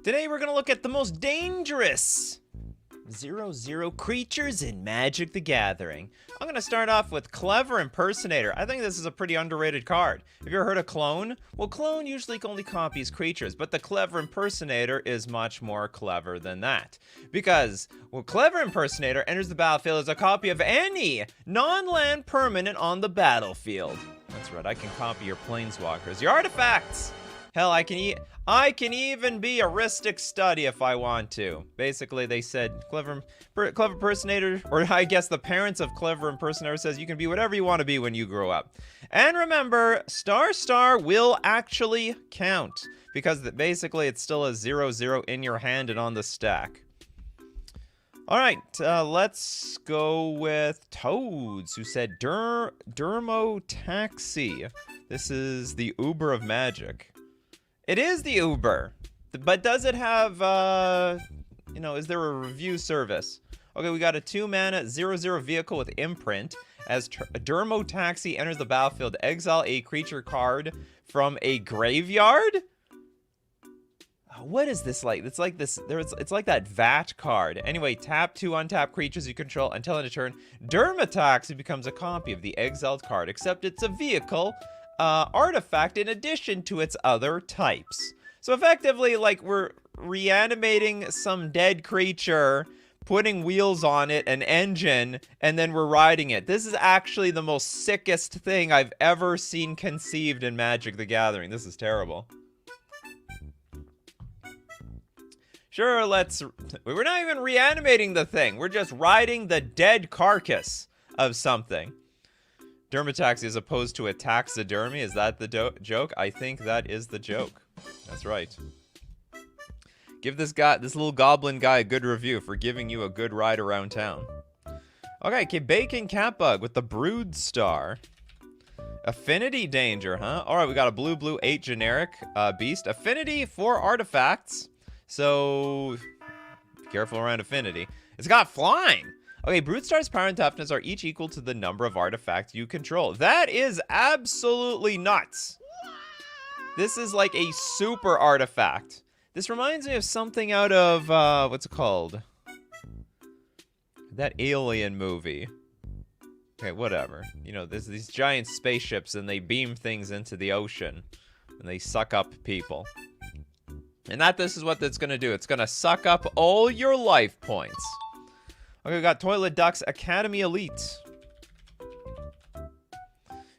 Today we're going to look at the most dangerous 0/0 creatures in Magic the Gathering. I'm going to start off with Clever Impersonator. I think this is a pretty underrated card. Have you ever heard of Clone? Well, Clone usually only copies creatures, but the Clever Impersonator is much more clever than that. Because, well, Clever Impersonator enters the battlefield as a copy of any non-land permanent on the battlefield. That's right, I can copy your Planeswalkers, your artifacts! Hell, I can even be a Ristic Study if I want to. Basically, they said Clever Impersonator, or I guess the parents of Clever Impersonator says you can be whatever you want to be when you grow up. And remember, Star will actually count, because basically it's still a 0/0 in your hand and on the stack. Alright, let's go with Toads, who said Dermotaxi. This is the Uber of Magic. It is the Uber, but does it have, is there a review service? Okay, we got a 2-mana 0/0 vehicle with imprint. As Dermotaxi enters the battlefield, exile a creature card from a graveyard? What is this like? It's like this. It's like that VAT card. Anyway, tap 2 untap creatures you control until end of turn. Dermotaxi becomes a copy of the exiled card, except it's a vehicle artifact in addition to its other types. So effectively, like, we're reanimating some dead creature, putting wheels on it, an engine, and then we're riding it. This is actually the most sickest thing I've ever seen conceived in Magic the Gathering. This is terrible. Sure, we're not even reanimating the thing. We're just riding the dead carcass of something. Dermotaxi as opposed to a taxidermy. Is that the joke? I think that is the joke. That's right. Give this little goblin guy a good review for giving you a good ride around town. Okay, Bacon Catbug with the Brood Star. Affinity Danger, huh? Alright, we got a blue 8 generic beast. Affinity for artifacts. So, be careful around affinity. It's got flying! Okay, Broodstar's power and toughness are each equal to the number of artifacts you control. That is absolutely nuts. This is like a super artifact. This reminds me of something out of, what's it called? That Alien movie. Okay, whatever. You know, there's these giant spaceships and they beam things into the ocean. And they suck up people. And this is what that's gonna do. It's gonna suck up all your life points. Okay, we got Toilet Ducks Academy Elite.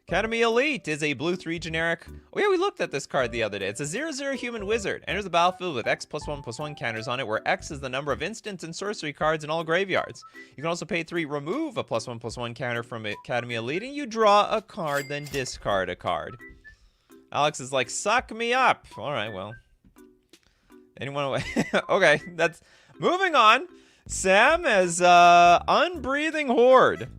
Academy Elite is a blue 3 generic. Oh yeah, we looked at this card the other day. It's a 0/0 human wizard. Enters the battlefield with X +1/+1 counters on it, where X is the number of instants and sorcery cards in all graveyards. You can also pay 3, remove a +1/+1 counter from Academy Elite, and you draw a card, then discard a card. Alex is like, suck me up. Alright, well. Anyone? Okay, that's... Moving on. Sam has, Unbreathing Horde.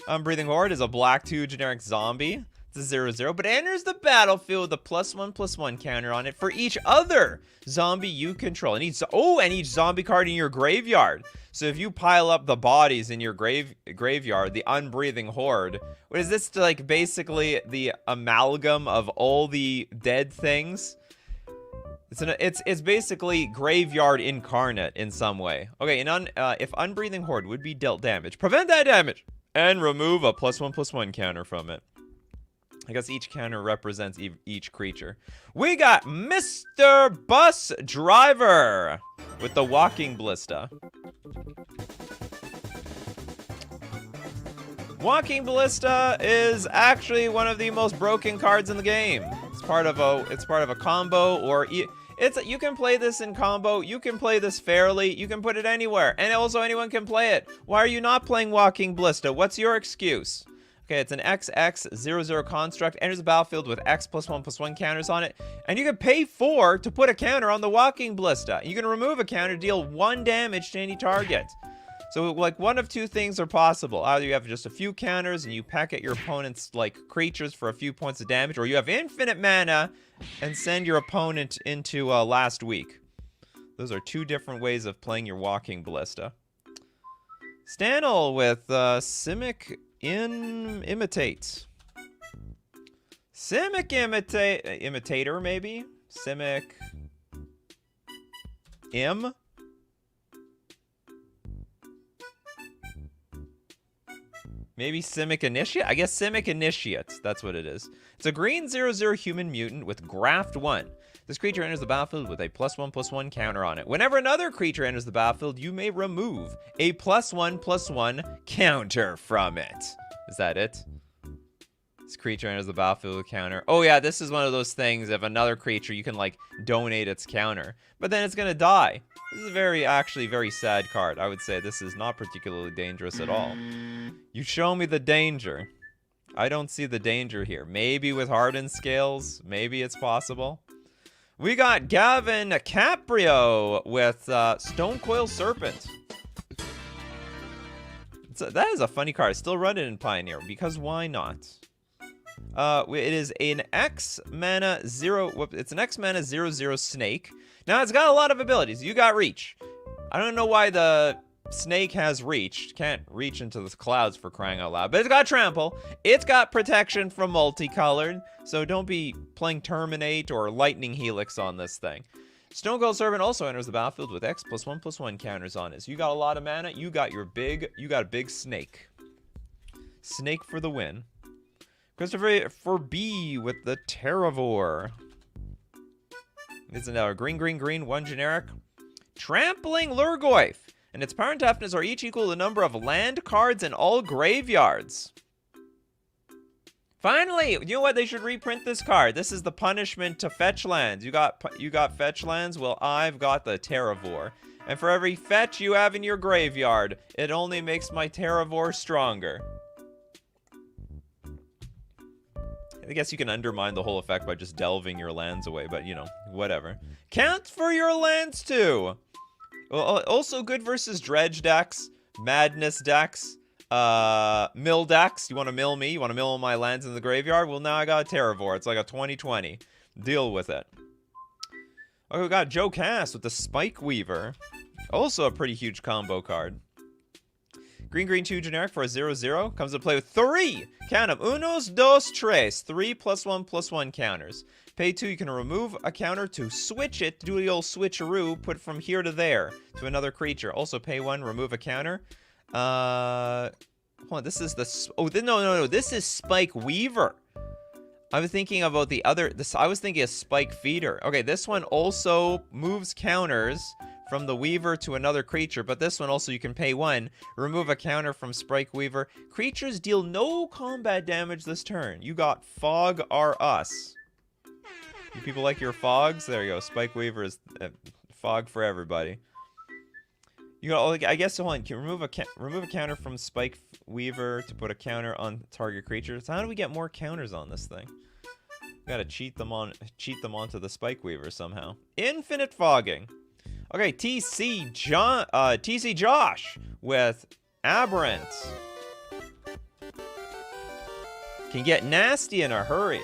Unbreathing Horde is a black 2 generic zombie. It's a 0/0, but enters the battlefield with a +1/+1 counter on it for each other zombie you control. And each zombie card in your graveyard. So if you pile up the bodies in your graveyard, the Unbreathing Horde, what is this, like, basically the amalgam of all the dead things? It's basically graveyard incarnate in some way. Okay, if Unbreathing Horde would be dealt damage, prevent that damage, and remove a +1/+1 counter from it. I guess each counter represents each creature. We got Mr. Bus Driver with the Walking Ballista. Walking Ballista is actually one of the most broken cards in the game. It's part of a combo, or you can play this in combo, you can play this fairly, you can put it anywhere, and also anyone can play it. Why are you not playing Walking Ballista? What's your excuse? Okay, it's an XX 0/0 construct, enters the battlefield with X +1/+1 counters on it, and you can pay 4 to put a counter on the Walking Ballista. You can remove a counter, deal 1 damage to any target. So, like, one of 2 things are possible. Either you have just a few counters and you peck at your opponent's, like, creatures for a few points of damage, or you have infinite mana and send your opponent into last week. Those are 2 different ways of playing your Walking Ballista. Stanel with Simic Imitate. Simic Imitator, maybe? Simic... Im? Maybe Simic Initiate? I guess Simic Initiate. That's what it is. It's a green 0/0 human mutant with Graft 1. This creature enters the battlefield with a +1/+1 counter on it. Whenever another creature enters the battlefield, you may remove a +1/+1 counter from it. Is that it? This creature enters the battlefield with counter. Oh yeah, this is one of those things. If another creature, you can like donate its counter, but then it's gonna die. This is actually very sad card. I would say this is not particularly dangerous at all. You show me the danger. I don't see the danger here. Maybe with Hardened Scales, maybe it's possible. We got Gavin Caprio with Stonecoil Serpent. That is a funny card. I still run it in Pioneer because why not? It is an X mana 0. It's an X mana 0/0 snake. Now it's got a lot of abilities. You got reach. I don't know why the snake has reach. Can't reach into the clouds for crying out loud. But it's got trample. It's got protection from multicolored. So don't be playing Terminate or Lightning Helix on this thing. Stonecoil Serpent also enters the battlefield with X +1/+1 counters on it. So you got a lot of mana. You got a big snake. Snake for the win. Christopher for B with the Terravore. It's another green, 1 generic. Trampling Lurgoyf. And its power and toughness are each equal to the number of land cards in all graveyards. Finally, you know what? They should reprint this card. This is the punishment to fetch lands. You got fetch lands? Well, I've got the Terravore. And for every fetch you have in your graveyard, it only makes my Terravore stronger. I guess you can undermine the whole effect by just delving your lands away, but, you know, whatever. Count for your lands, too! Well, also good versus Dredge decks, Madness decks, Mill decks. You want to mill me? You want to mill my lands in the graveyard? Well, now I got a Terravore. It's like a 20/20. Deal with it. Okay, we got Joe Cass with the Spike Weaver. Also a pretty huge combo card. Green 2 generic for a 0/0. Comes to play with 3. Count them. Unos, dos, tres. 3 +1/+1 counters. Pay 2, you can remove a counter to switch it. Do the old switcheroo. Put it from here to there to another creature. Also pay 1, remove a counter. Hold on, this is the... Oh, no. This is Spike Weaver. I was thinking about the other... I was thinking of Spike Feeder. Okay, this one also moves counters from the Weaver to another creature, but this one also you can pay 1, remove a counter from Spike Weaver. Creatures deal no combat damage this turn. You got Fog R Us. You people like your fogs? There you go. Spike Weaver is fog for everybody. You got, I guess, hold on. Can remove a counter from Spike Weaver to put a counter on target creature. So how do we get more counters on this thing? We gotta cheat them onto the Spike Weaver somehow. Infinite fogging. Okay, TC Josh with Aberrant. Can get nasty in a hurry.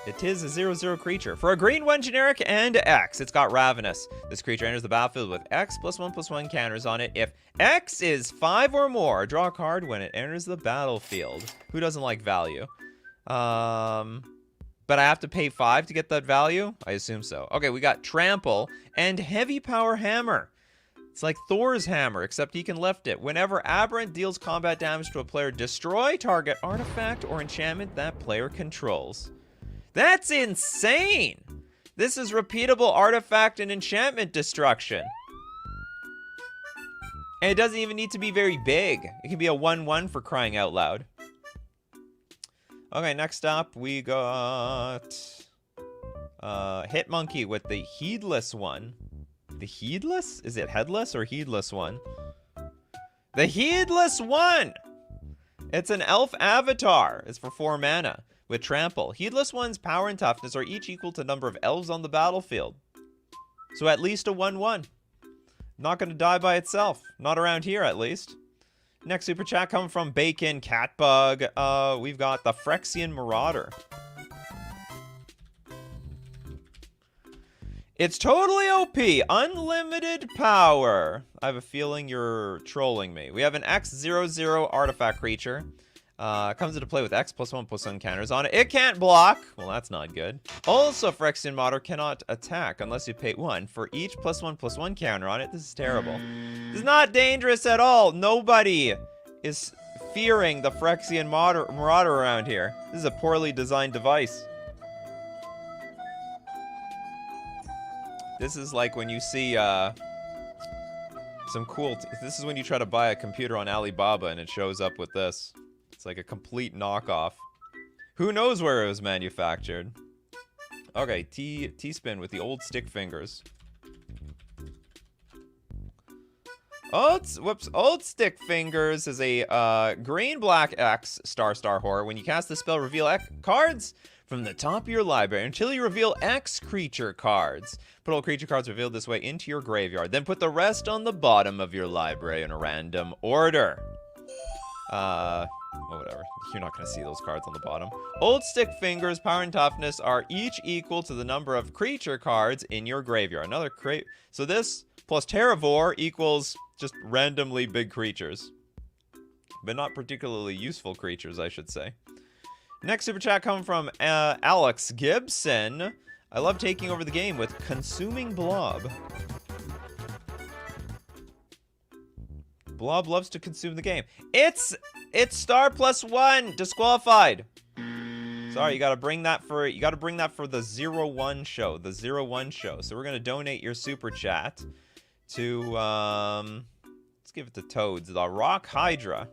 It is a 0/0 creature. For a green 1 generic and X, it's got Ravenous. This creature enters the battlefield with X +1/+1 counters on it. If X is 5 or more, draw a card when it enters the battlefield. Who doesn't like value? But I have to pay 5 to get that value? I assume so. Okay, we got Trample and Heavy Power Hammer. It's like Thor's hammer, except he can lift it. Whenever Aberrant deals combat damage to a player, destroy target artifact or enchantment that player controls. That's insane! This is repeatable artifact and enchantment destruction. And it doesn't even need to be very big. It can be a 1/1 for crying out loud. Okay, next up we got Hitmonkey with the Heedless one. The Heedless? Is it Headless or Heedless one? The Heedless one! It's an elf avatar. It's for 4 mana with Trample. Heedless one's power and toughness are each equal to the number of elves on the battlefield. So at least a 1/1. Not going to die by itself. Not around here, at least. Next super chat coming from Bacon Catbug. We've got the Phyrexian Marauder. It's totally OP. Unlimited power. I have a feeling you're trolling me. We have an X00 artifact creature. Comes into play with X +1/+1 counters on it. It can't block. Well, that's not good. Also, Phyrexian Martyr cannot attack unless you pay 1 for each +1/+1 counter on it. This is terrible. This is not dangerous at all. Nobody is fearing the Phyrexian Marauder around here. This is a poorly designed device. This is like when you see some cool... This is when you try to buy a computer on Alibaba and it shows up with this. It's like a complete knockoff. Who knows where it was manufactured? Okay, T-spin with the old stick fingers. Old stick fingers is a green-black X star horror. When you cast the spell, reveal X cards from the top of your library until you reveal X creature cards. Put all creature cards revealed this way into your graveyard. Then put the rest on the bottom of your library in a random order. Well, whatever. You're not going to see those cards on the bottom. Old stick fingers, power and toughness are each equal to the number of creature cards in your graveyard. So this plus Terravore equals just randomly big creatures. But not particularly useful creatures, I should say. Next super chat coming from Alex Gibson. I love taking over the game with Consuming Blob. Blob loves to consume the game. It's star +1 disqualified. Sorry, you gotta bring that for the 01 show. The 01 show. So we're gonna donate your super chat to let's give it to Toads, the Rock Hydra.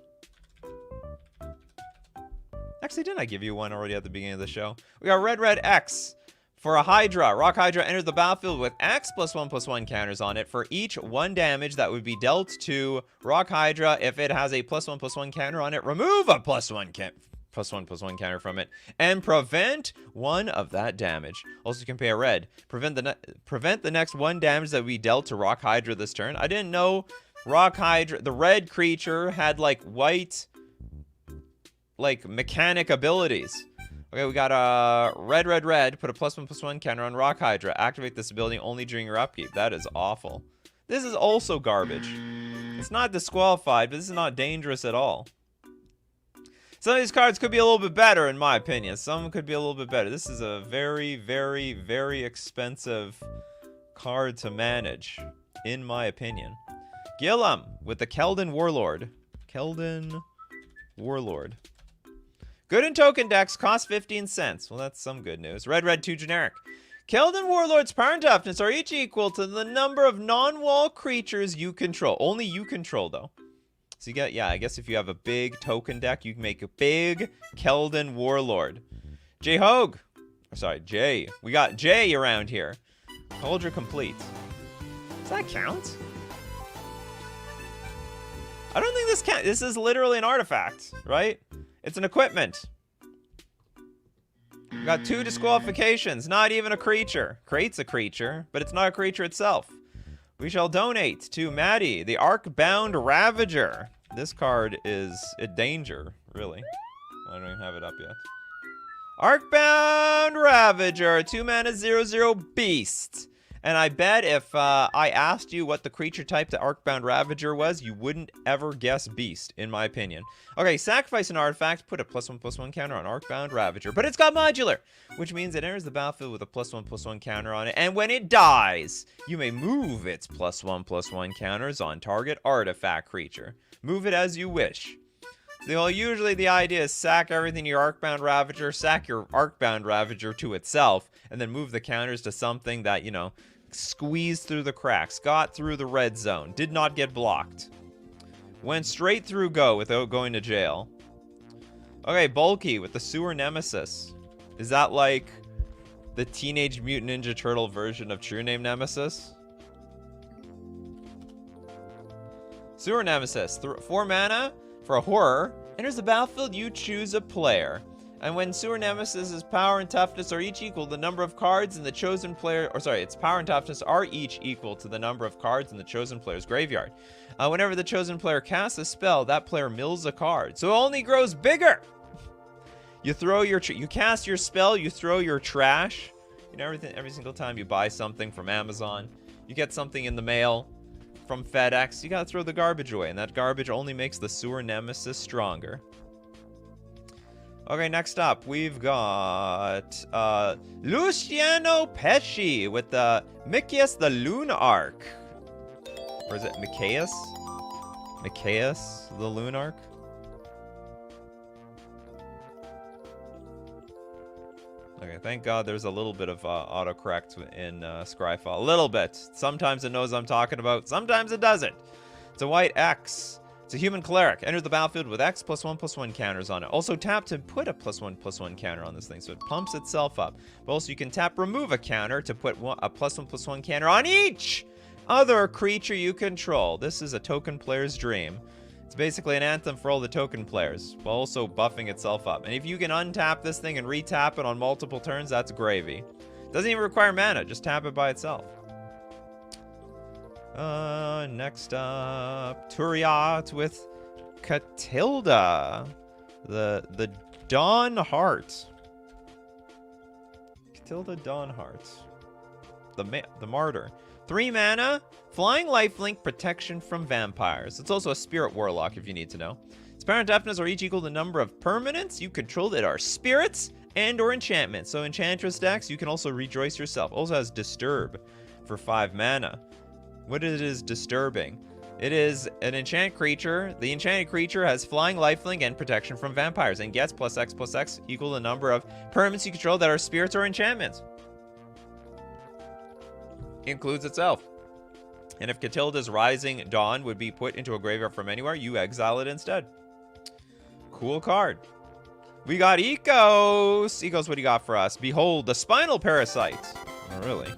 Actually, didn't I give you one already at the beginning of the show? We got Red X. For a Hydra, Rock Hydra enters the battlefield with X +1/+1 counters on it for each 1 damage that would be dealt to Rock Hydra. If it has a +1/+1 counter on it, remove a +1/+1 counter from it and prevent 1 of that damage. Also, you can pay a red. Prevent the next 1 damage that we dealt to Rock Hydra this turn. I didn't know Rock Hydra, the red creature, had like white, like mechanic abilities. Okay, we got red. Put a +1/+1 counter on Rock Hydra. Activate this ability only during your upkeep. That is awful. This is also garbage. It's not disqualified, but this is not dangerous at all. Some of these cards could be a little bit better, in my opinion. Some could be a little bit better. This is a very, very, very expensive card to manage, in my opinion. Gillum with the Keldon Warlord. Good in token decks, cost 15 cents. Well, that's some good news. Red 2 generic. Keldon Warlord's power and toughness are each equal to the number of non-wall creatures you control. Only you control, though. So you get, yeah, I guess if you have a big token deck, you can make a big Keldon Warlord. J-Hogue. Sorry, Jay. We got Jay around here. Cauldron complete. Does that count? I don't think this counts. This is literally an artifact, right? It's an equipment. We got 2 disqualifications. Not even a creature. Creates a creature, but it's not a creature itself. We shall donate to Maddie, the Arcbound Ravager. This card is a danger, really. I don't even have it up yet. Arcbound Ravager, 2 mana 0/0 beast. And I bet if I asked you what the creature type the Arcbound Ravager was, you wouldn't ever guess beast, in my opinion. Okay, sacrifice an artifact, put a +1/+1 counter on Arcbound Ravager, but it's got modular, which means it enters the battlefield with a +1/+1 counter on it, and when it dies, you may move its +1/+1 counters on target artifact creature. Move it as you wish. Well, usually the idea is sack everything to your Arcbound Ravager, sack your Arcbound Ravager to itself, and then move the counters to something that, you know, squeezed through the cracks, got through the red zone, did not get blocked. Went straight through go without going to jail. Okay, Bulky with the Sewer Nemesis. Is that like the Teenage Mutant Ninja Turtle version of True Name Nemesis? Sewer Nemesis, 4 mana for a horror. Enters the battlefield, you choose a player. And when Sewer Nemesis's power and toughness are each equal to the number of cards in the chosen player, or sorry, its power and toughness are each equal to the number of cards in the chosen player's graveyard. Whenever the chosen player casts a spell, that player mills a card, so it only grows bigger. You throw your, you cast your spell, you throw your trash. You know, every single time you buy something from Amazon, you get something in the mail from FedEx, you gotta throw the garbage away, and that garbage only makes the Sewer Nemesis stronger. Okay, next up, we've got Luciano Pesci with the Micaeus the Lunarch. Or is it Micaeus? Micaeus the Lunarch? Okay, thank God there's a little bit of autocorrect in Scryfall. A little bit. Sometimes it knows what I'm talking about, sometimes it doesn't. It's a white X. It's a human cleric. Enters the battlefield with X +1/+1 counters on it. Also tap to put a +1/+1 counter on this thing, so it pumps itself up. But also you can tap remove a counter to put a +1/+1 counter on each other creature you control. This is a token player's dream. It's basically an anthem for all the token players, while also buffing itself up. And if you can untap this thing and retap it on multiple turns, that's gravy. Doesn't even require mana, just tap it by itself. Next up, Turiat with Catilda, the Dawn Heart. Catilda Dawn Heart, the Martyr. 3 mana, flying lifelink, protection from vampires. It's also a spirit warlock if you need to know. Its power and deafness are each equal to the number of permanents you control that are spirits and or enchantments. So Enchantress decks, you can also rejoice yourself. Also has Disturb for 5 mana. What is disturbing? It is an enchant creature. The enchanted creature has flying lifelink and protection from vampires and gets +X equal to the number of permanents you control that are spirits or enchantments. Includes itself. And if Catilda's Rising Dawn would be put into a graveyard from anywhere, you exile it instead. Cool card. We got Ecos. Ecos, what do you got for us? Behold, the Spinal Parasite. Oh, really?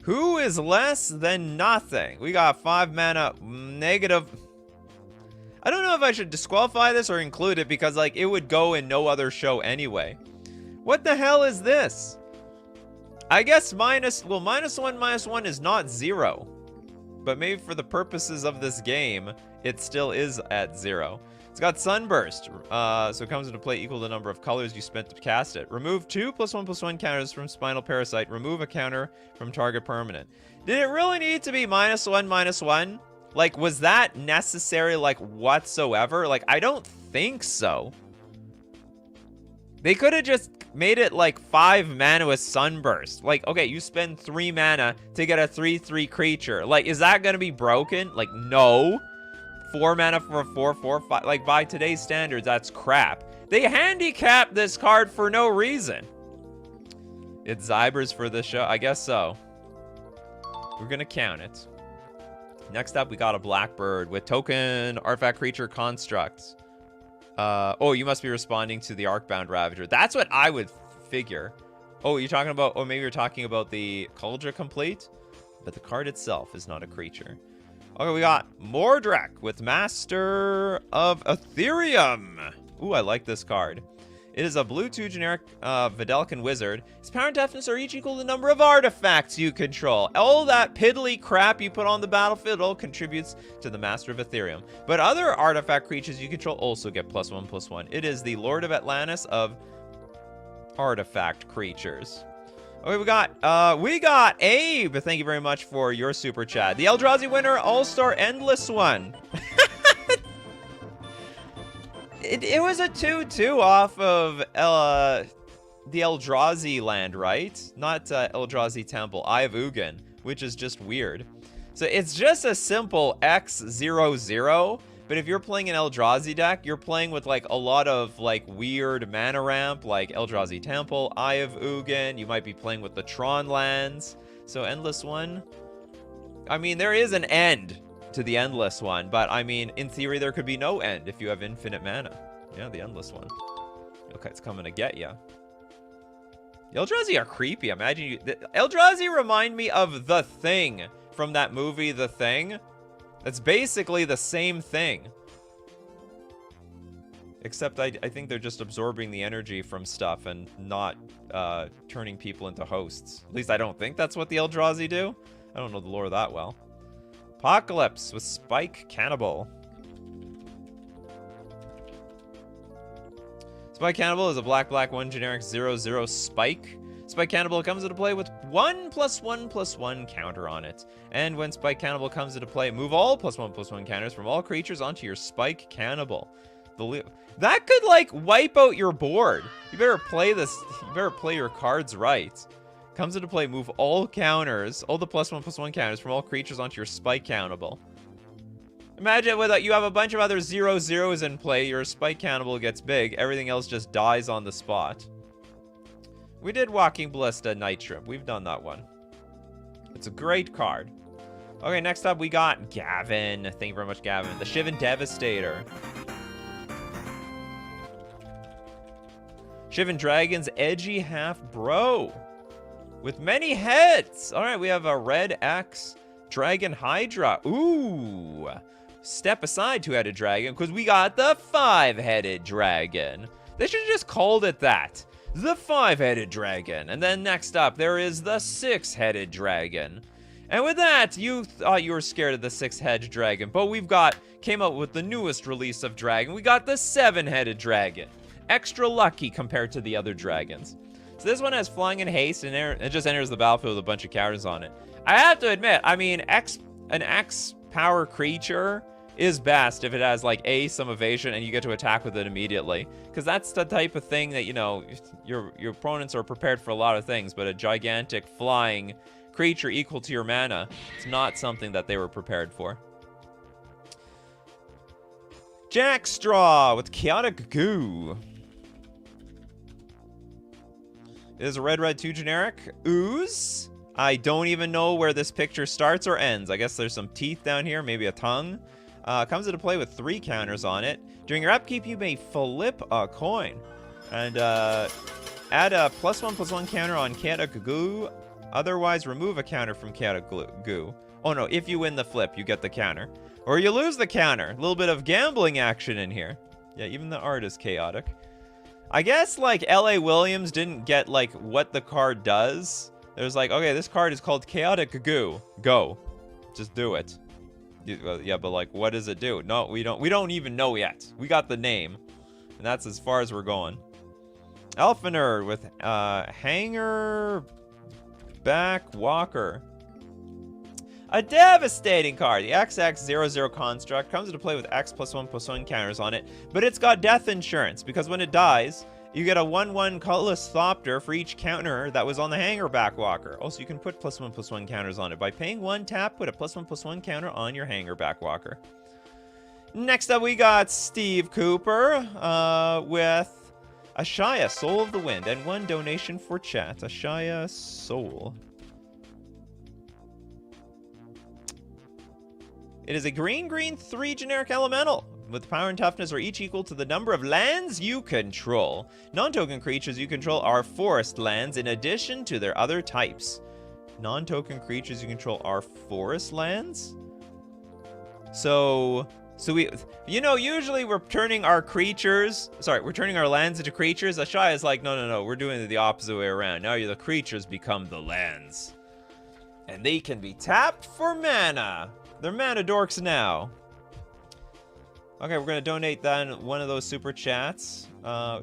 Who is less than nothing? We got 5 mana negative. I don't know if I should disqualify this or include it because, like, it would go in no other show anyway. What the hell is this? I guess -1/-1 is not 0. But maybe for the purposes of this game, it still is at 0. It's got Sunburst, so it comes into play equal to the number of colors you spent to cast it. Remove 2 +1/+1 counters from Spinal Parasite. Remove a counter from target permanent. Did it really need to be -1/-1? Like, was that necessary, like, whatsoever? Like, I don't think so. They could have just made it, like, 5 mana with Sunburst. Like, okay, you spend 3 mana to get a 3/3 creature. Like, is that gonna be broken? Like, no. 4 mana for a 4/4/5. Like, by today's standards, that's crap. They handicapped this card for no reason. It's Zybers for this show? I guess so. We're gonna count it. Next up, we got a Blackbird with token artifact creature constructs. Oh, you must be responding to the Arcbound Ravager. That's what I would figure. Oh, you're talking about, or maybe you're talking about the Cauldron Complete? But the card itself is not a creature. Okay, we got Mordrek with Master of Ethereum. Ooh, I like this card. It is a blue 2 generic Vidalcan wizard. Its power and deafness are each equal to the number of artifacts you control. All that piddly crap you put on the battlefield all contributes to the Master of Ethereum. But other artifact creatures you control also get +1/+1. It is the Lord of Atlantis of artifact creatures. Okay, we got Abe. Thank you very much for your super chat. The Eldrazi winner, All-Star Endless One. It was a 2/2 off of the Eldrazi land, right? Not Eldrazi Temple, Eye of Ugin, which is just weird. So it's just a simple X/0/0, but if you're playing an Eldrazi deck, you're playing with, like, a lot of, like, weird mana ramp, like Eldrazi Temple, Eye of Ugin. You might be playing with the Tron lands. So Endless One, I mean, there is an end to the Endless One, but I mean, in theory, there could be no end if you have infinite mana. Yeah, the Endless One. Okay, it's coming to get ya. The Eldrazi are creepy. Imagine you. The Eldrazi remind me of The Thing from that movie, The Thing. That's basically the same thing. Except I think they're just absorbing the energy from stuff and not turning people into hosts. At least I don't think that's what the Eldrazi do. I don't know the lore that well. Apocalypse with Spike Cannibal. Spike Cannibal is a black 1 generic 0/0 Spike. Spike Cannibal comes into play with 1 +1/+1 counter on it. And when Spike Cannibal comes into play, move all +1/+1 counters from all creatures onto your Spike Cannibal. That could, like, wipe out your board. You better play this. You better play your cards right. Comes into play, move all counters, all the +1/+1 counters from all creatures onto your spike countable. Imagine with you have a bunch of other 0/0s in play, your spike countable gets big, everything else just dies on the spot. We did Walking Ballista Night Shrimp. We've done that one. It's a great card. Okay, next up we got Gavin. Thank you very much, Gavin. The Shivan Devastator. Shivan Dragon's edgy half bro. With many heads. All right, we have a red X Dragon Hydra. Ooh. Step aside, two-headed dragon, because we got the five-headed dragon. They should have just called it that. The five-headed dragon. And then next up, there is the six-headed dragon. And with that, you thought you were scared of the six-headed dragon, but came out with the newest release of dragon. We got the seven-headed dragon. Extra lucky compared to the other dragons. So this one has flying and haste, and it just enters the battlefield with a bunch of counters on it. I have to admit, I mean, an X power creature is best if it has like some evasion and you get to attack with it immediately, because that's the type of thing that, you know, your opponents are prepared for a lot of things, but a gigantic flying creature equal to your mana, it's not something that they were prepared for. Jackstraw with Chaotic Goo. It is a red 2 generic. Ooze. I don't even know where this picture starts or ends. I guess there's some teeth down here, maybe a tongue. Comes into play with 3 counters on it. During your upkeep, you may flip a coin. And add a +1/+1 counter on Chaotic Goo. Otherwise, remove a counter from Chaotic Goo. Oh no, if you win the flip, you get the counter. Or you lose the counter. A little bit of gambling action in here. Yeah, even the art is chaotic. I guess, like, L.A. Williams didn't get, like, what the card does. There's like, okay, this card is called Chaotic Goo. Go. Just do it. Yeah, but, like, what does it do? No, we don't even know yet. We got the name. And that's as far as we're going. Elfiner with, Hanger Back Walker. A devastating card. The XX00 construct comes into play with X +1/+1 counters on it, but it's got death insurance, because when it dies, you get a 1/1 colorless Thopter for each counter that was on the Hanger Back Walker. Also, you can put +1/+1 counters on it. By paying 1 tap, put a +1/+1 counter on your Hanger Back Walker. Next up, we got Steve Cooper with Ashaya, Soul of the Wind, and 1 donation for chat. Ashaya Soul. It is a green 3 generic elemental. With power and toughness are each equal to the number of lands you control. Non-token creatures you control are forest lands in addition to their other types. Non-token creatures you control are forest lands? So we, you know, usually we're turning our lands into creatures. Ashai is like, no, we're doing it the opposite way around. Now the creatures become the lands. And they can be tapped for mana. They're mana dorks now. Okay, we're going to donate then one of those super chats.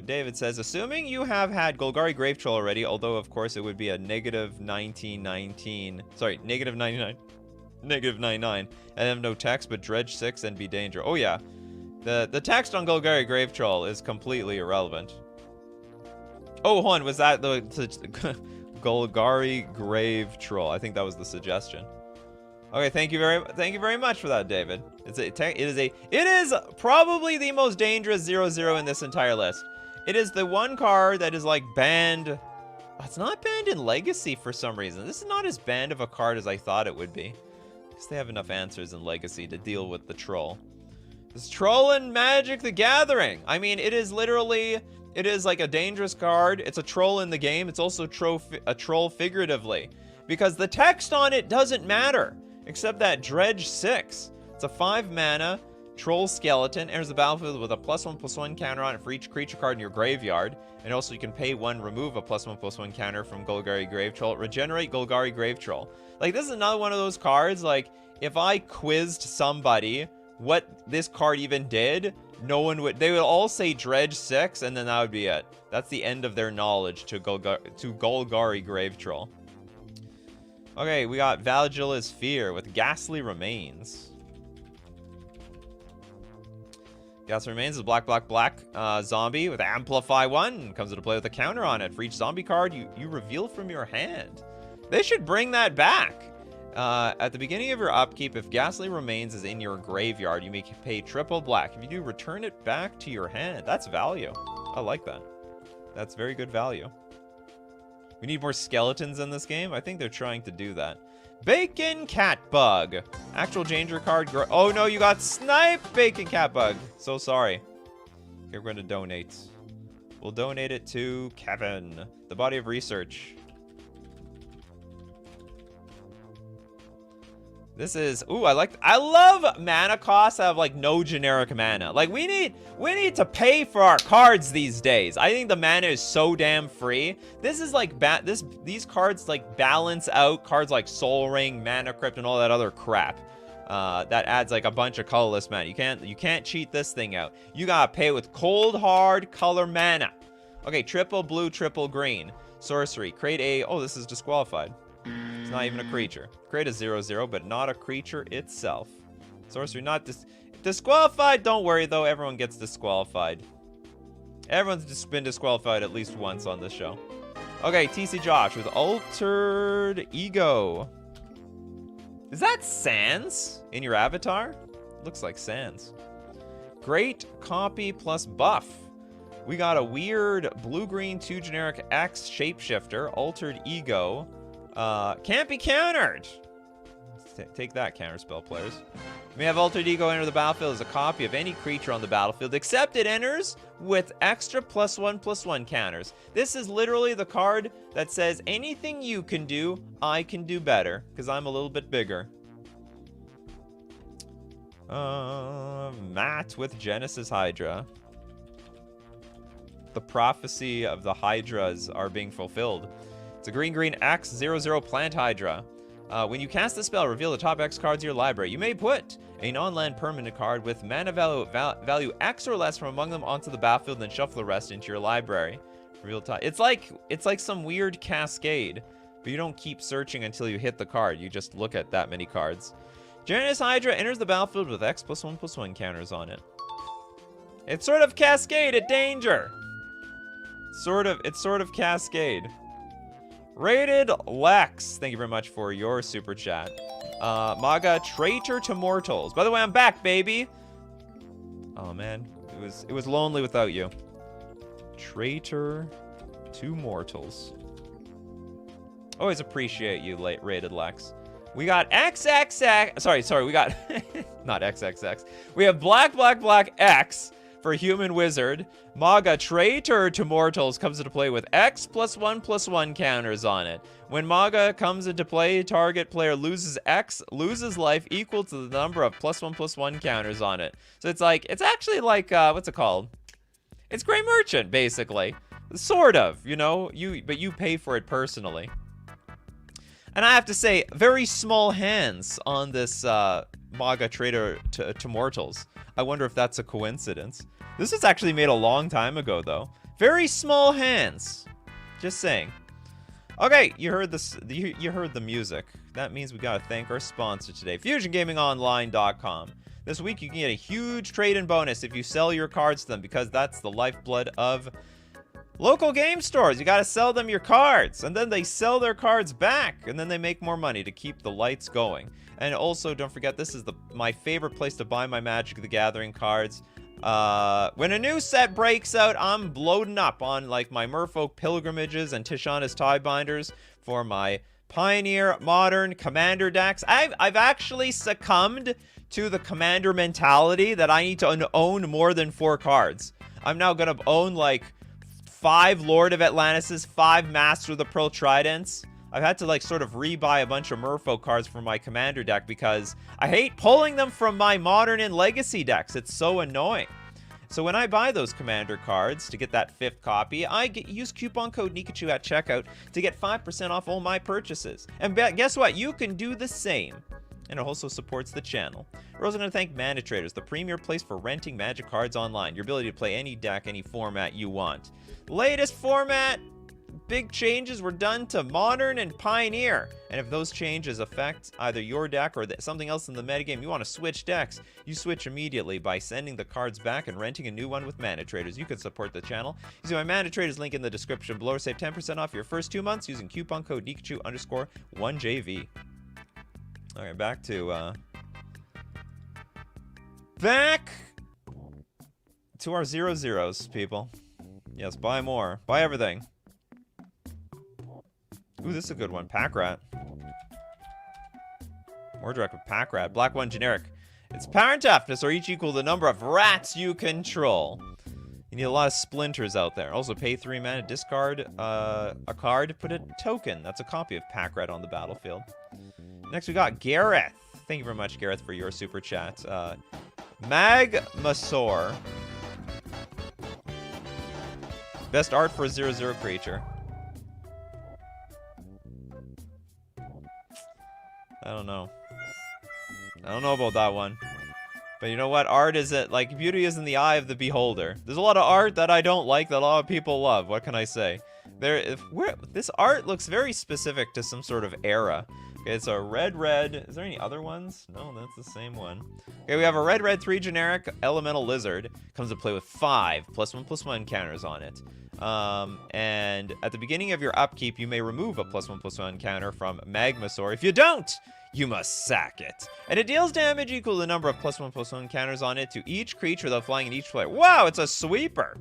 David says, assuming you have had Golgari Grave Troll already, although of course it would be a -1919. Sorry, -99. -99. And have no text, but dredge 6 and be danger. Oh yeah. The text on Golgari Grave Troll is completely irrelevant. Oh, hold on, was that the Golgari Grave Troll? I think that was the suggestion. Okay, thank you very much for that, David. It is probably the most dangerous 0/0 in this entire list. It is the one card that is like banned. It's not banned in Legacy for some reason. This is not as banned of a card as I thought it would be. Because they have enough answers in Legacy to deal with the troll. This troll in Magic the Gathering. I mean, it is literally, it is like a dangerous card. It's a troll in the game. It's also a troll figuratively. Because the text on it doesn't matter. Except that dredge 6. It's a 5 mana troll skeleton. Enters the battlefield with a +1/+1 counter on it for each creature card in your graveyard. And also you can pay 1, remove a +1/+1 counter from Golgari Grave Troll. Regenerate Golgari Grave Troll. Like, this is another one of those cards, like, if I quizzed somebody what this card even did, no one would, they would all say dredge 6, and then that would be it. That's the end of their knowledge to Golgari Grave Troll. Okay, we got Valgilla's Fear with Ghastly Remains. Gas Remains is a black zombie with Amplify 1. Comes into play with a counter on it. For each zombie card you reveal from your hand. They should bring that back. At the beginning of your upkeep, if Ghastly Remains is in your graveyard, you may pay triple black. If you do, return it back to your hand. That's value. I like that. That's very good value. We need more skeletons in this game. I think they're trying to do that. Bacon Catbug. Actual danger card. Oh no, you got sniped, Bacon Catbug. So sorry. Okay, we're going to donate. We'll donate it to Kevin. The Body of Research. This is, ooh, I love mana costs that have like no generic mana. Like we need to pay for our cards these days. I think the mana is so damn free. This is like these cards like balance out cards like Soul Ring, Mana Crypt, and all that other crap. That adds like a bunch of colorless mana. You can't cheat this thing out. You gotta pay with cold hard color mana. Okay, triple blue, triple green. Sorcery. Create a, oh, this is disqualified. It's not even a creature. Create a 0/0, but not a creature itself. Sorcery not disqualified. Don't worry though, everyone gets disqualified. Everyone's just been disqualified at least once on this show. Okay, TC Josh with Altered Ego. Is that Sans in your avatar? Looks like Sans. Great copy plus buff. We got a weird blue-green 2 generic X shapeshifter, Altered Ego. Can't be countered. Take that, counterspell players. You may have Altered Ego enter the battlefield as a copy of any creature on the battlefield, except it enters with extra +1/+1 counters. This is literally the card that says anything you can do, I can do better, because I'm a little bit bigger. Matt with Genesis Hydra. The prophecy of the Hydras are being fulfilled. It's a green X 0/0 Plant Hydra. When you cast the spell, reveal the top X cards of your library. You may put a non-land permanent card with mana value X or less from among them onto the battlefield, then shuffle the rest into your library. Reveal top. It's like some weird cascade, but you don't keep searching until you hit the card. You just look at that many cards. Genesis Hydra enters the battlefield with X +1/+1 counters on it. It's sort of Cascade at danger. It's sort of Cascade. Rated Lex, thank you very much for your super chat. Maga, Traitor to Mortals. By the way, I'm back, baby. Oh man, it was lonely without you. Traitor to Mortals. Always appreciate you, Rated Lex. We got XXX. Sorry, we got not XXX. We have black X for Human Wizard. Maga, Traitor to Mortals comes into play with X +1/+1 counters on it. When Maga comes into play, target player loses X, loses life equal to the number of +1/+1 counters on it. So it's actually like, what's it called? It's Grey Merchant, basically. Sort of, you know, but you pay for it personally. And I have to say, very small hands on this Maga Traitor to Mortals. I wonder if that's a coincidence. This was actually made a long time ago, though. Very small hands. Just saying. Okay, you heard this. You heard the music. That means we gotta thank our sponsor today, FusionGamingOnline.com. This week you can get a huge trade-in bonus if you sell your cards to them, because that's the lifeblood of local game stores. You gotta sell them your cards, and then they sell their cards back, and then they make more money to keep the lights going. And also, don't forget, this is my favorite place to buy my Magic the Gathering cards. When a new set breaks out, I'm loading up on like my Merfolk Pilgrimages and Tishana's Tie Binders for my Pioneer Modern Commander decks. I've actually succumbed to the Commander mentality that I need to own more than 4 cards. I'm now gonna own like 5 Lord of Atlantis, 5 Master of the Pearl Tridents. I've had to like sort of rebuy a bunch of Merfolk cards for my Commander deck because I hate pulling them from my Modern and Legacy decks. It's so annoying. So when I buy those Commander cards to get that 5th copy, I use coupon code Nikachu at checkout to get 5% off all my purchases. And guess what? You can do the same. And it also supports the channel. We're also going to thank Mana Traders, the premier place for renting Magic cards online. Your ability to play any deck, any format you want. Latest format, big changes were done to Modern and Pioneer. And if those changes affect either your deck or something else in the metagame, you want to switch decks, you switch immediately by sending the cards back and renting a new one with Mana Traders. You can support the channel using my Mana Traders link in the description below, or save 10% off your first 2 months using coupon code Nikachu_1JV. All right, back to our 0-0s, people. Yes, buy more. Buy everything. Ooh, this is a good one. Pack Rat. More direct with Pack Rat. Black 1 generic. Its power and toughness are each equal to the number of rats you control. You need a lot of splinters out there. Also, pay 3 mana, discard a card, put a token. That's a copy of Pack Rat on the battlefield. Next, we got Gareth. Thank you very much, Gareth, for your super chat. Magmasaur. Best art for a 0-0 creature. I don't know. I don't know about that one. But you know what? Art isn't, like, beauty is in the eye of the beholder. There's a lot of art that I don't like that a lot of people love. What can I say? This art looks very specific to some sort of era. Okay, it's a red. Is there any other ones? No, that's the same one. Okay, we have a red 3 generic elemental lizard. Comes to play with 5 +1/+1 counters on it. And at the beginning of your upkeep, you may remove a +1/+1 counter from Magmasaur. If you don't, you must sack it. And it deals damage equal to the number of +1/+1 counters on it to each creature without flying in each player. Wow, it's a sweeper.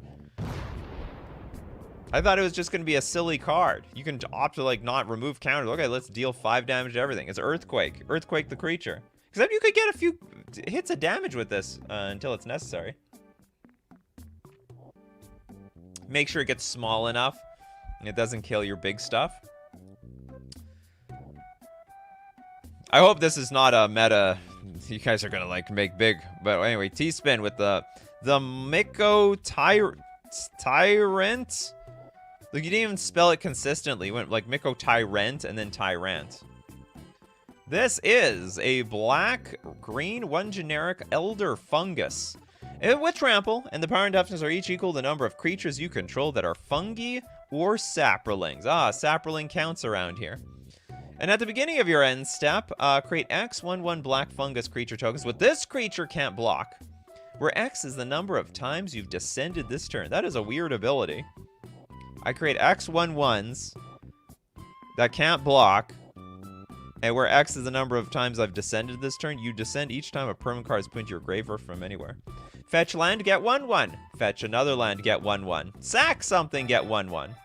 I thought it was just going to be a silly card. You can opt to, like, not remove counters. Okay, let's deal 5 damage to everything. It's Earthquake. Earthquake the creature. Because you could get a few hits of damage with this until it's necessary. Make sure it gets small enough and it doesn't kill your big stuff. I hope this is not a meta you guys are going to, like, make big. But anyway, T-Spin with the Miko Tyrant. Look, you didn't even spell it consistently. You went like Miko Tyrant and then Tyrant. This is a black-green 1 generic Elder Fungus. With Trample, and the power and toughness are each equal to the number of creatures you control that are fungi or saprolings. Ah, saproling counts around here. And at the beginning of your end step, create X 1/1 black fungus creature tokens. With this creature can't block, where X is the number of times you've descended this turn. That is a weird ability. I create X 1/1s that can't block, and where X is the number of times I've descended this turn, you descend each time a permanent card is put into your graveyard from anywhere. Fetch land, get 1/1. Fetch another land, get 1/1. Sack something, get 1/1.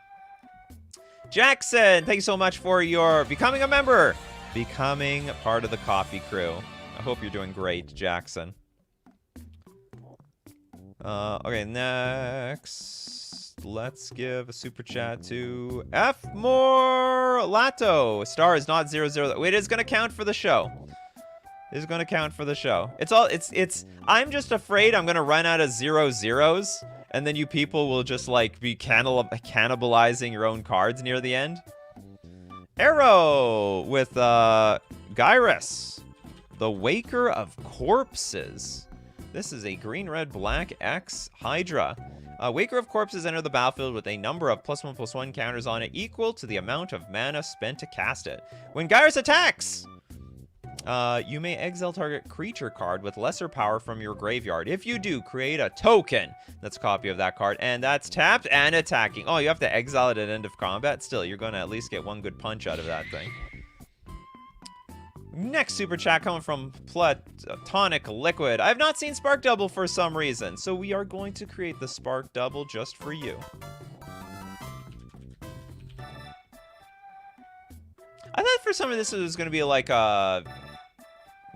Jackson, thank you so much for your becoming a member. Becoming part of the coffee crew. I hope you're doing great, Jackson. Okay, next. Let's give a super chat to F. More Lato. Star is not 0-0. Wait, it is going to count for the show. It is going to count for the show. I'm just afraid I'm going to run out of 0-0s, and then you people will just, like, be cannibalizing your own cards near the end. Arrow with Gyrus, the Waker of Corpses. This is a green-red-black X Hydra. Waker of Corpses enter the battlefield with a number of +1/+1 counters on it equal to the amount of mana spent to cast it. When Gyrus attacks, you may exile target creature card with lesser power from your graveyard. If you do, create a token that's a copy of that card, and that's tapped and attacking. Oh, you have to exile it at end of combat? Still, you're going to at least get one good punch out of that thing. Next super chat coming from Platonic Liquid. I have not seen Spark Double for some reason, so we are going to create the Spark Double just for you. I thought for some of this it was going to be like a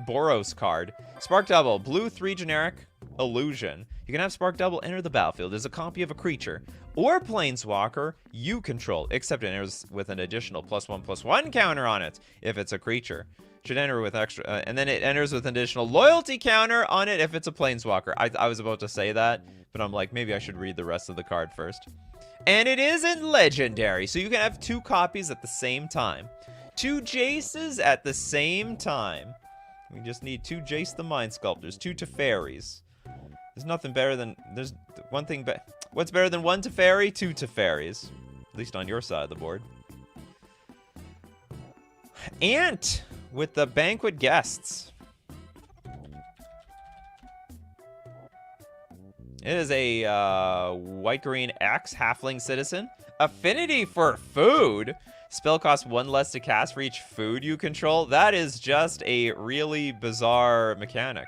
Boros card. Spark Double, blue 3 generic, illusion. You can have Spark Double enter the battlefield as a copy of a creature or planeswalker you control, except it enters with an additional +1/+1 counter on it if it's a creature. Should enter with extra, and then it enters with an additional loyalty counter on it if it's a planeswalker. I was about to say that, but I'm like, maybe I should read the rest of the card first. And it isn't legendary, so you can have 2 copies at the same time. 2 Jaces at the same time. We just need 2 Jace the Mind Sculptors, 2 Teferis. There's nothing better than, there's one thing, what's better than 1 Teferi? 2 Teferis. At least on your side of the board. Ant with the banquet guests. It is a white-green X halfling citizen. Affinity for food. Spell costs 1 less to cast for each food you control. That is just a really bizarre mechanic.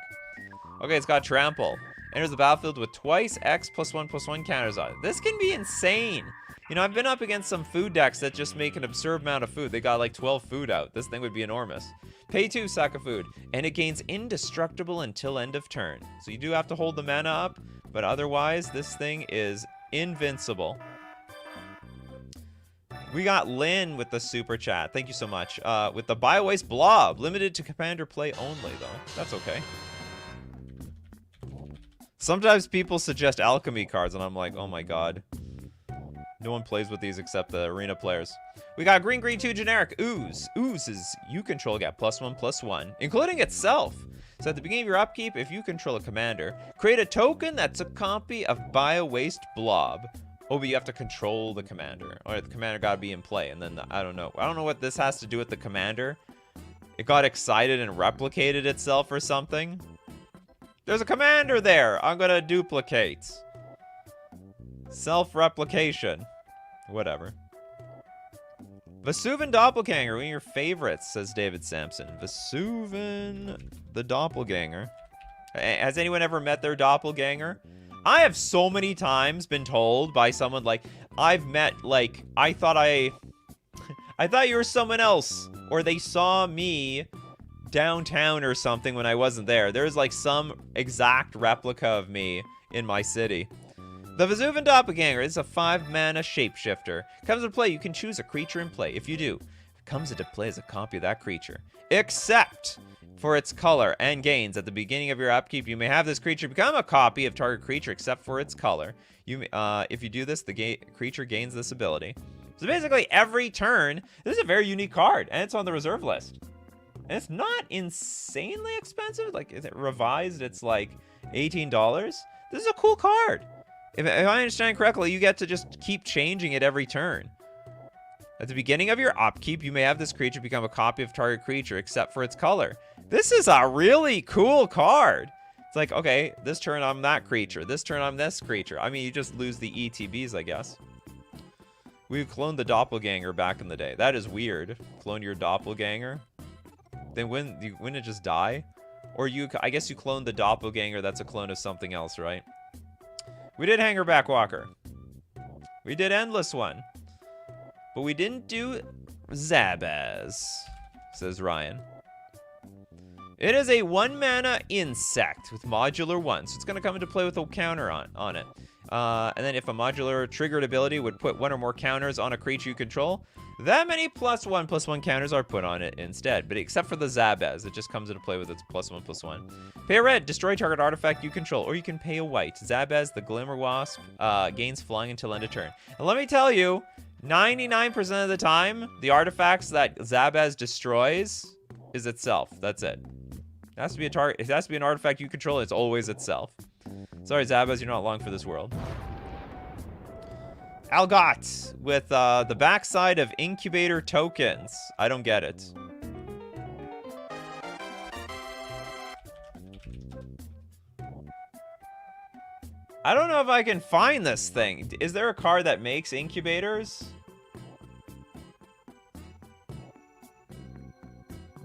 Okay, it's got trample. Enters the battlefield with twice X +1/+1 counters on it. This can be insane. You know, I've been up against some food decks that just make an absurd amount of food. They got like 12 food out. This thing would be enormous. Pay 2, sack a food. And it gains indestructible until end of turn. So you do have to hold the mana up, but otherwise, this thing is invincible. We got Lynn with the super chat. Thank you so much. With the Bio-Waste Blob. Limited to commander play only, though. That's okay. Sometimes people suggest alchemy cards, and I'm like, oh my god. No one plays with these except the arena players. We got green 2 generic Ooze. Oozes you control get +1/+1, including itself. So at the beginning of your upkeep, if you control a commander, create a token that's a copy of Bio-Waste Blob. Oh, but you have to control the commander. Or the commander gotta be in play, and then I don't know. I don't know what this has to do with the commander. It got excited and replicated itself or something. There's a commander there! I'm gonna duplicate. Self-replication. Whatever. Vesuvan Doppelganger, one of your favorites, says David Sampson. Vesuvan the Doppelganger. Has anyone ever met their doppelganger? I have so many times been told by someone, like, I've met, like, I thought you were someone else. Or they saw me downtown or something when I wasn't there. There's, like, some exact replica of me in my city. The Vesuvan Doppelganger is a 5-mana shapeshifter. Comes into play, you can choose a creature in play. If you do, it comes into play as a copy of that creature. Except for its color and gains. At the beginning of your upkeep, you may have this creature become a copy of target creature except for its color. If you do this, the creature gains this ability. So basically, every turn, this is a very unique card, and it's on the reserve list. And it's not insanely expensive. Like, is it revised? It's like $18. This is a cool card. If I understand correctly, you get to just keep changing it every turn. At the beginning of your upkeep, you may have this creature become a copy of target creature, except for its color. This is a really cool card. It's like, okay, this turn I'm that creature. This turn I'm this creature. I mean, you just lose the ETBs, I guess. We cloned the doppelganger back in the day. That is weird. Clone your doppelganger. Then wouldn't it just die? Or I guess you clone the doppelganger that's a clone of something else, right? We did Hangerback Walker. We did Endless One. But we didn't do Zabaz, says Ryan. It is a 1-mana insect with modular 1. So it's going to come into play with a counter on it. And then if a modular triggered ability would put 1 or more counters on a creature you control, that many +1/+1 counters are put on it instead. But except for the Zabaz, it just comes into play with its +1/+1. Pay a red, destroy target artifact you control, or you can pay a white. Zabaz, the Glimmer Wasp, gains flying until end of turn. And let me tell you, 99% of the time, the artifacts that Zabaz destroys is itself. That's it. It has to be a target. It has to be an artifact you control. It's always itself. Sorry, Zabaz, you're not long for this world. Algot with the backside of incubator tokens. I don't get it. I don't know if I can find this thing. Is there a card that makes incubators?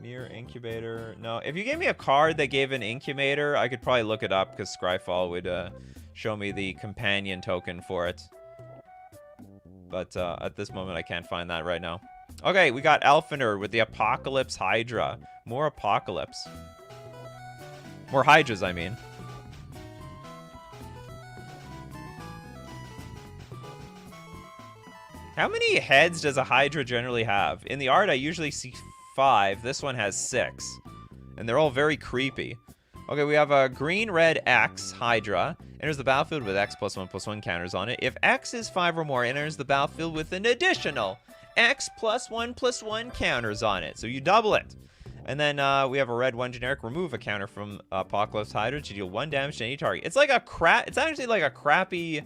Mere incubator. No, if you gave me a card that gave an incubator, I could probably look it up because Scryfall would show me the companion token for it. But at this moment, I can't find that right now. Okay, we got Elfiner with the Apocalypse Hydra. More Apocalypse. More Hydras, I mean. How many heads does a Hydra generally have? In the art, I usually see 5. This one has 6. And they're all very creepy. Okay, we have a green-red X Hydra. Enters the battlefield with X +1/+1 counters on it. If X is 5 or more, enters the battlefield with an additional X +1/+1 counters on it. So you double it. And then we have a red 1 generic. Remove a counter from Apocalypse Hydra to deal 1 damage to any target. It's like a it's actually like a crappy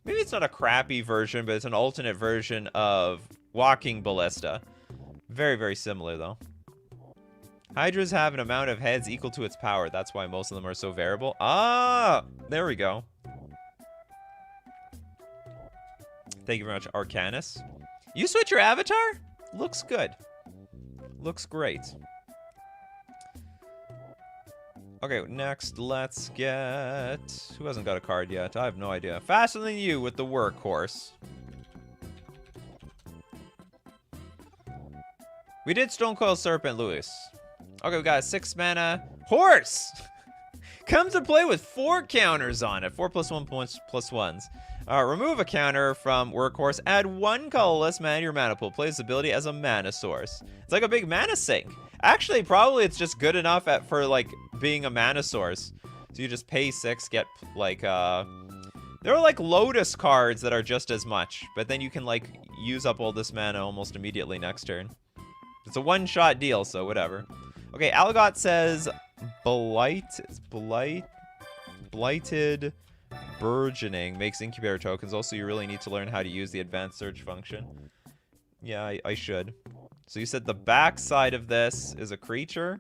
Maybe it's not a crappy version, but it's an alternate version of Walking Ballista. Very, very similar, though. Hydras have an amount of heads equal to its power. That's why most of them are so variable. Ah! There we go. Thank you very much, Arcanus. You switch your avatar? Looks good. Looks great. Okay, next, let's get... Who hasn't got a card yet? I have no idea. Faster than you with the workhorse. We did Stone Coil Serpent, Lewis. Okay, we got a 6 mana horse. Comes to play with 4 counters on it. 4+1 points +1s. Remove a counter from workhorse. Add 1 colorless mana to your mana pool. Play this ability as a mana source. It's like a big mana sink. Actually, probably it's just good enough for like being a mana source. So you just pay 6, get like there are like Lotus cards that are just as much, but then you can like use up all this mana almost immediately next turn. It's a one-shot deal, so whatever. Okay, Algot says Blighted Burgeoning makes incubator tokens. Also, you really need to learn how to use the advanced search function. Yeah, I should. So you said the back side of this is a creature?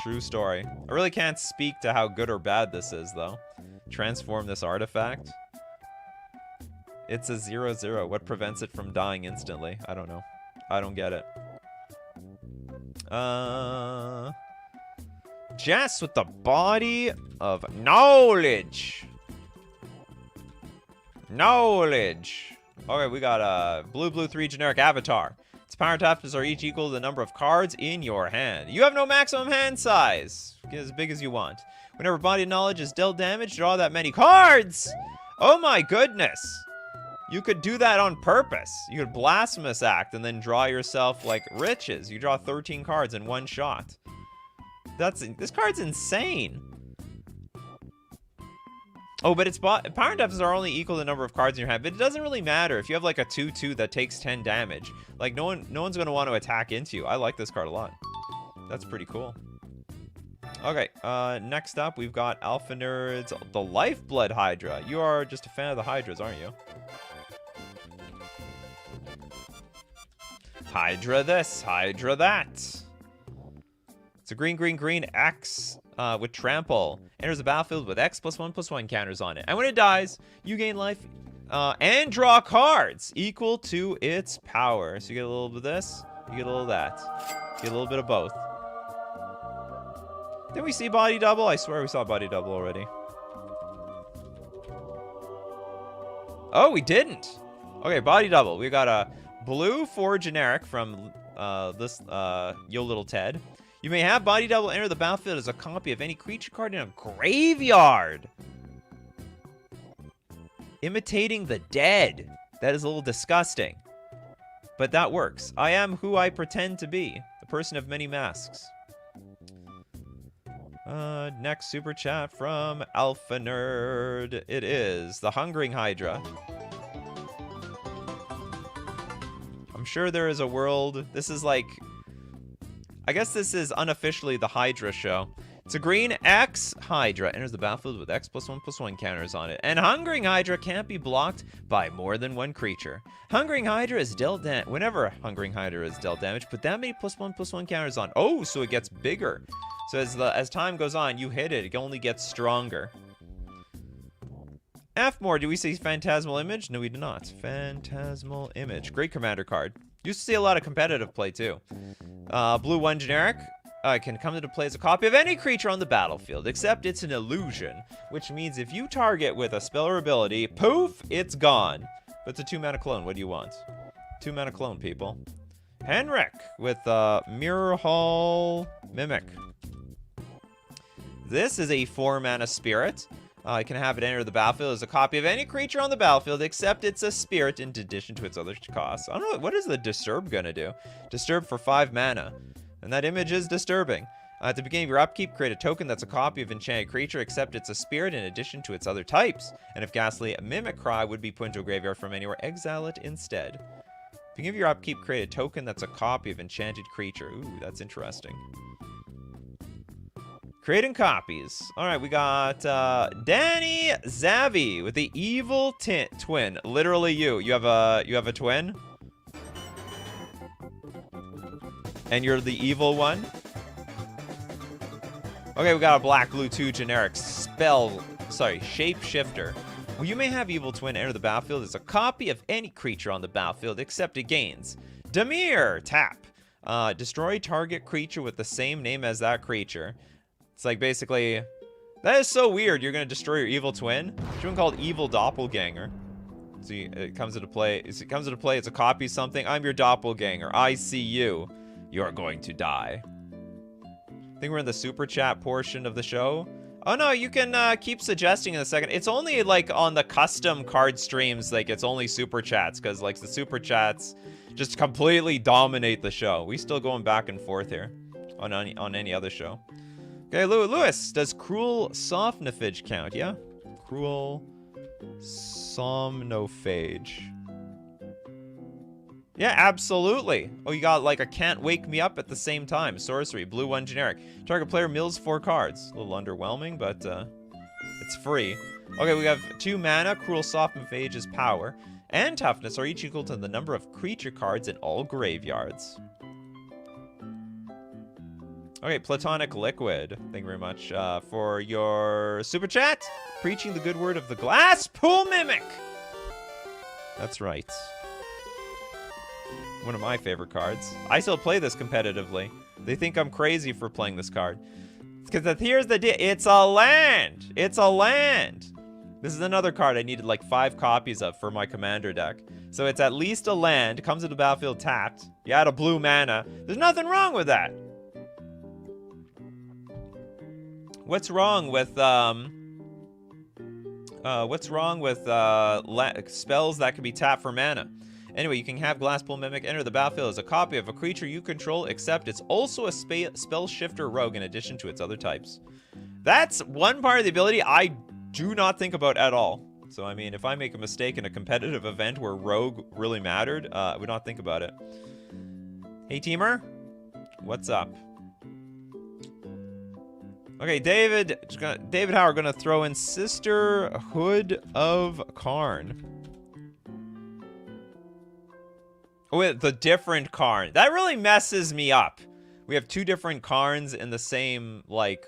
True story. I really can't speak to how good or bad this is, though. Transform this artifact. It's a 0/0. What prevents it from dying instantly? I don't know. I don't get it. Jess with the body of knowledge. Knowledge. Okay, we got a blue 3 generic avatar. Its power taps are each equal to the number of cards in your hand. You have no maximum hand size. Get as big as you want. Whenever body of knowledge is dealt damage, draw that many cards. Oh my goodness. You could do that on purpose. You could blasphemous act and then draw yourself like riches. You draw 13 cards in one shot. This card's insane. Oh, but its power depths are only equal to the number of cards in your hand, but it doesn't really matter if you have like a 2/2 that takes 10 damage. Like no one's gonna want to attack into you. I like this card a lot. That's pretty cool. Okay, next up we've got Alpha Nerds, the Lifeblood Hydra. You are just a fan of the Hydras, aren't you? Hydra this, Hydra that. It's a green X with trample. Enters the battlefield with X +1/+1 counters on it. And when it dies, you gain life and draw cards equal to its power. So you get a little bit of this, you get a little of that. You get a little bit of both. Didn't we see body double? I swear we saw body double already. Oh, we didn't. Okay, body double. We got a blue 4 generic from this Yo Little Ted. You may have body double enter the battlefield as a copy of any creature card in a graveyard. Imitating the dead. That is a little disgusting. But that works. I am who I pretend to be. The person of many masks. Next super chat from Alpha Nerd. It is the Hungering Hydra. I'm sure there is a world. This is like... I guess this is unofficially the Hydra show. It's a green X Hydra. Enters the battlefield with X +1/+1 counters on it. And Hungering Hydra can't be blocked by more than one creature. Hungering Hydra is dealt damage. Whenever Hungering Hydra is dealt damage, put that many +1/+1 counters on. Oh, so it gets bigger. So as time goes on, you hit it. It only gets stronger. F-more, do we see Phantasmal Image? No, we do not. Phantasmal Image. Great commander card. Used to see a lot of competitive play, too. Blue 1 generic. Can come into play as a copy of any creature on the battlefield, except it's an illusion, which means if you target with a spell or ability, poof, it's gone. But it's a 2-mana clone. What do you want? 2-mana clone, people. Henrik with Mirror Hall Mimic. This is a 4-mana spirit. You can have it enter the battlefield as a copy of any creature on the battlefield, except it's a spirit in addition to its other costs. I don't know, what is the Disturb gonna do? Disturb for 5 mana. And that image is disturbing. At the beginning of your upkeep, create a token that's a copy of enchanted creature, except it's a spirit in addition to its other types. And if Ghastly Mimic Cry would be put into a graveyard from anywhere, exile it instead. At the beginning of your upkeep, create a token that's a copy of enchanted creature. Ooh, that's interesting. Creating copies. All right, we got Danny Zavi with the evil twin. Literally you. You have a twin? And you're the evil one? Okay, we got a black blue 2 generic shapeshifter. Well, you may have evil twin enter the battlefield as a copy of any creature on the battlefield except it gains. Demir, tap. Destroy target creature with the same name as that creature. It's like basically, that is so weird. You're gonna destroy your evil twin. It's one called evil doppelganger. See, it comes into play. It's a copy of something. I'm your doppelganger. I see you. You're going to die. I think we're in the super chat portion of the show. Oh no, you can keep suggesting in a second. It's only like on the custom card streams, like it's only super chats, because like the super chats just completely dominate the show. We still going back and forth here on any other show. Okay, Lewis, does cruel somnophage count? Yeah, cruel somnophage. Yeah, absolutely. Oh, you got like a can't wake me up at the same time. Sorcery, blue 1 generic. Target player mills 4 cards. A little underwhelming, but it's free. Okay, we have 2 mana. Cruel Sophophage's power and toughness are each equal to the number of creature cards in all graveyards. Okay, Platonic Liquid. Thank you very much for your super chat. Preaching the good word of the Glass Pool Mimic. That's right. One of my favorite cards. I still play this competitively. They think I'm crazy for playing this card. Because here's the deal. It's a land. It's a land. This is another card I needed like 5 copies of for my commander deck. So it's at least a land. Comes into the battlefield tapped. You add a blue mana. There's nothing wrong with that. What's wrong with spells that can be tapped for mana? Anyway, you can have Glasspool Mimic enter the battlefield as a copy of a creature you control, except it's also a spell shifter rogue in addition to its other types. That's one part of the ability I do not think about at all. So, I mean, if I make a mistake in a competitive event where rogue really mattered, I would not think about it. Hey, teamer. What's up? Okay, David Howard gonna throw in Sisterhood of Karn. Oh, the different Karn. That really messes me up. We have 2 different Karns in the same, like,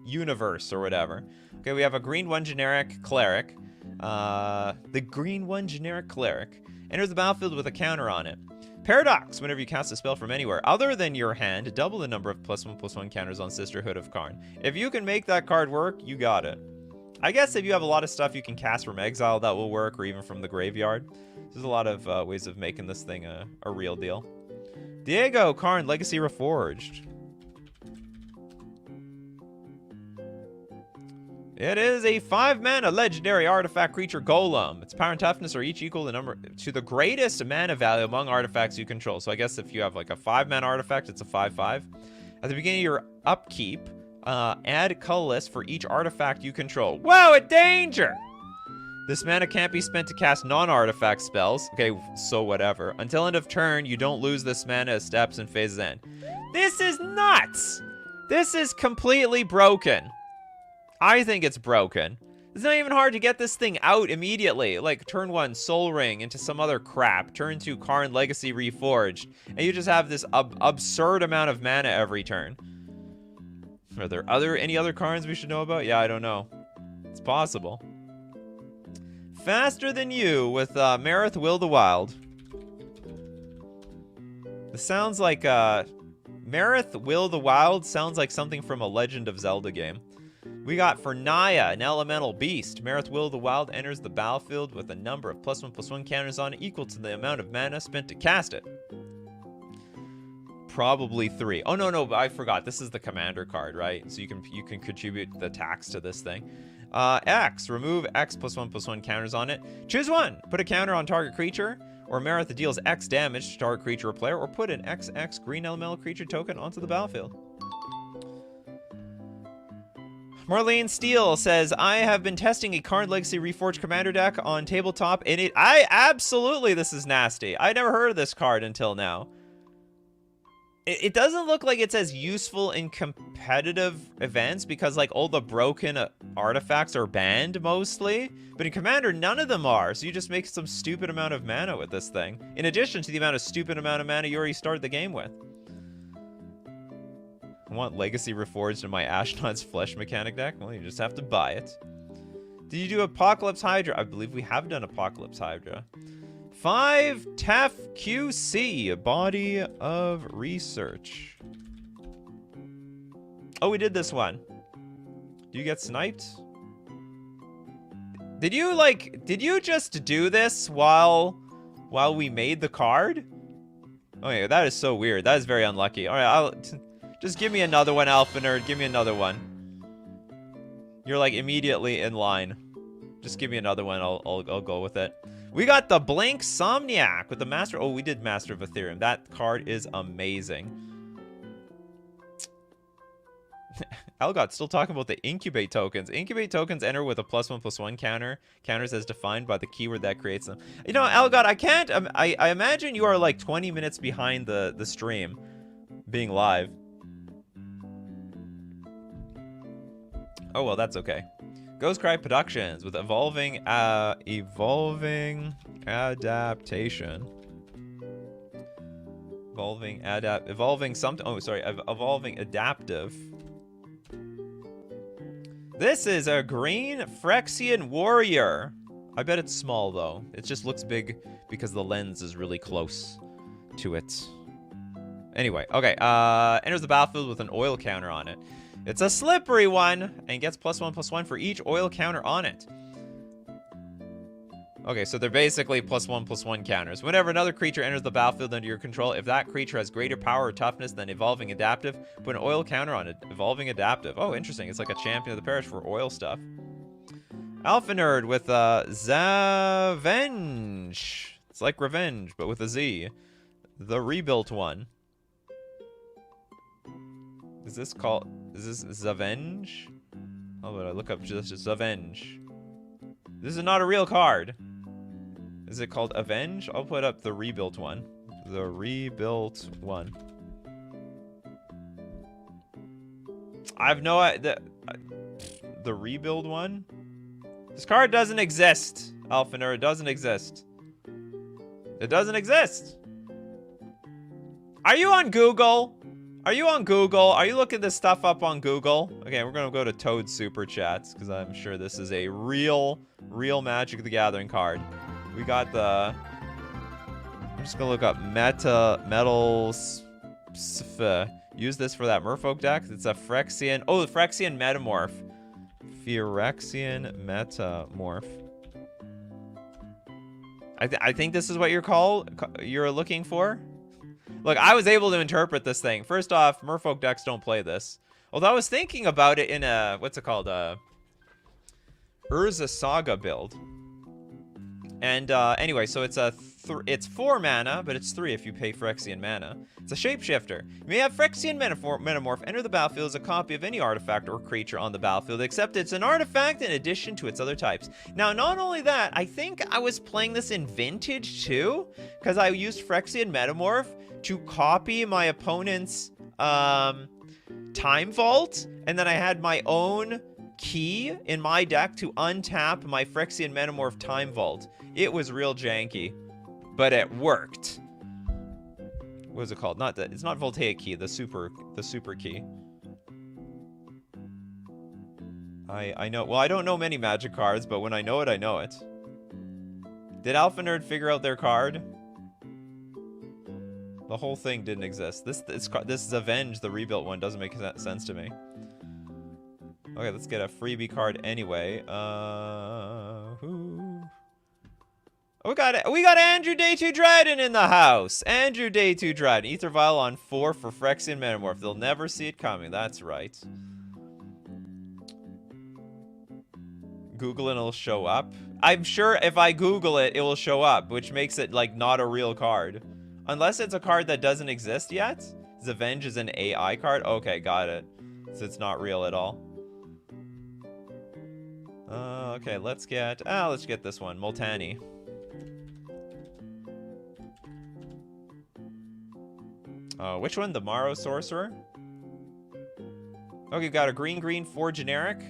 universe or whatever. Okay, we have a green 1 generic cleric. The green 1 generic cleric enters the battlefield with a counter on it. Paradox, whenever you cast a spell from anywhere other than your hand, double the number of +1/+1 counters on Sisterhood of Karn. If you can make that card work, you got it. I guess if you have a lot of stuff you can cast from exile, that will work, or even from the graveyard. There's a lot of ways of making this thing a real deal. Diego Karn, Legacy Reforged. It is a 5-mana legendary artifact creature golem. Its power and toughness are each equal to the greatest mana value among artifacts you control. So I guess if you have like a 5-mana artifact, it's a 5/5. At the beginning of your upkeep, add colorless for each artifact you control. Whoa, a danger! This mana can't be spent to cast non-artifact spells. Okay, so whatever. Until end of turn, you don't lose this mana as steps and phases end. This is nuts! This is completely broken. I think it's broken. It's not even hard to get this thing out immediately. Like turn 1, Soul Ring into some other crap. Turn 2, Karn Legacy Reforged. And you just have this absurd amount of mana every turn. Are there any other Karns we should know about? Yeah, I don't know. It's possible. Faster Than You with Marith Will the Wild. This sounds like Marith Will the Wild sounds like something from a Legend of Zelda game. We got for Naya, an elemental beast. Marith Will the Wild enters the battlefield with a number of +1/+1 counters on it equal to the amount of mana spent to cast it. Probably 3. Oh, no, I forgot. This is the commander card, right? So you can contribute the tax to this thing. X, remove X +1/+1 counters on it. Choose one. Put a counter on target creature, or Marith deals X damage to target creature or player, or put an XX green elemental creature token onto the battlefield. Marlene Steele says, I have been testing a Karn Legacy Reforged commander deck on tabletop, and this is nasty. I never heard of this card until now. It doesn't look like it's as useful in competitive events because, like, all the broken artifacts are banned mostly. But in Commander, none of them are. So you just make some stupid amount of mana with this thing. In addition to the amount of stupid amount of mana you already started the game with. I want Legacy Reforged in my Ashnod's Flesh mechanic deck. Well, you just have to buy it. Did you do Apocalypse Hydra? I believe we have done Apocalypse Hydra. 5 TEF QC, a body of research. Oh, we did this one. Do you get sniped? Did you just do this while we made the card? Oh yeah, that is so weird. That is very unlucky. All right, just give me another one, Alpha Nerd. Give me another one. You're like immediately in line. Just give me another one. I'll go with it. We got the Blink Somniac with the Master. Oh, we did Master of Ethereum. That card is amazing. Algot still talking about the Incubate tokens. Incubate tokens enter with a +1/+1 counter. Counters as defined by the keyword that creates them. You know, Algot, I can't. I imagine you are like 20 minutes behind the stream being live. Oh well, that's okay. Ghostcry Productions with evolving adaptation. Evolving adaptive. This is a green Phyrexian warrior. I bet it's small though. It just looks big because the lens is really close to it. Anyway, okay. Enters the battlefield with an oil counter on it. It's a slippery one, and gets +1/+1 for each oil counter on it. Okay, so they're basically +1/+1 counters. Whenever another creature enters the battlefield under your control, if that creature has greater power or toughness than Evolving Adaptive, put an oil counter on it. Evolving Adaptive. Oh, interesting. It's like a champion of the parish for oil stuff. Alpha Nerd with Zavenge. It's like revenge, but with a Z. The rebuilt one. Is this Zavenge? Oh, but I look up just Zavenge. This is not a real card. Is it called Avenge? I'll put up the rebuilt one. The rebuilt one. I have no idea. The rebuild one? This card doesn't exist, Alpha Nerd. It doesn't exist. It doesn't exist. Are you on Google? Are you on Google? Are you looking this stuff up on Google? Okay, we're gonna go to Toad Super Chats because I'm sure this is a real Magic the Gathering card. We got the. I'm just gonna look up metals. Use this for that Merfolk deck. It's a Phyrexian. Oh, the Phyrexian Metamorph. Phyrexian Metamorph. I think this is what you're looking for. Look, I was able to interpret this thing. First off, Merfolk decks don't play this. Although I was thinking about it in a, what's it called? Urza Saga build. And anyway, so it's it's 4 mana, but it's 3 if you pay Phyrexian mana. It's a shapeshifter. You may have Phyrexian Metamorph enter the battlefield as a copy of any artifact or creature on the battlefield, except it's an artifact in addition to its other types. Now, not only that, I think I was playing this in Vintage too, because I used Phyrexian Metamorph to copy my opponent's Time Vault, and then I had my own key in my deck to untap my Phyrexian Metamorph Time Vault. It was real janky, but it worked. What is it called? It's not Voltaic Key, the super key. I know. Well, I don't know many Magic cards, but when I know it, I know it. Did Alpha Nerd figure out their card? The whole thing didn't exist. This is Avenge, the rebuilt one. Doesn't make sense to me. Okay, let's get a freebie card anyway. We got Andrew Day 2 Dryden in the house. Andrew Day 2 Dryden. Ether Vial on 4 for Phyrexian Metamorph. They'll never see it coming. That's right. Google and it'll show up. I'm sure if I Google it, it will show up, which makes it like not a real card. Unless it's a card that doesn't exist yet. Zavenge is an AI card. Okay, got it. So it's not real at all. Okay, let's get this one. Multani. Which one? The Morrow Sorcerer? Okay, we've got a green 4 generic.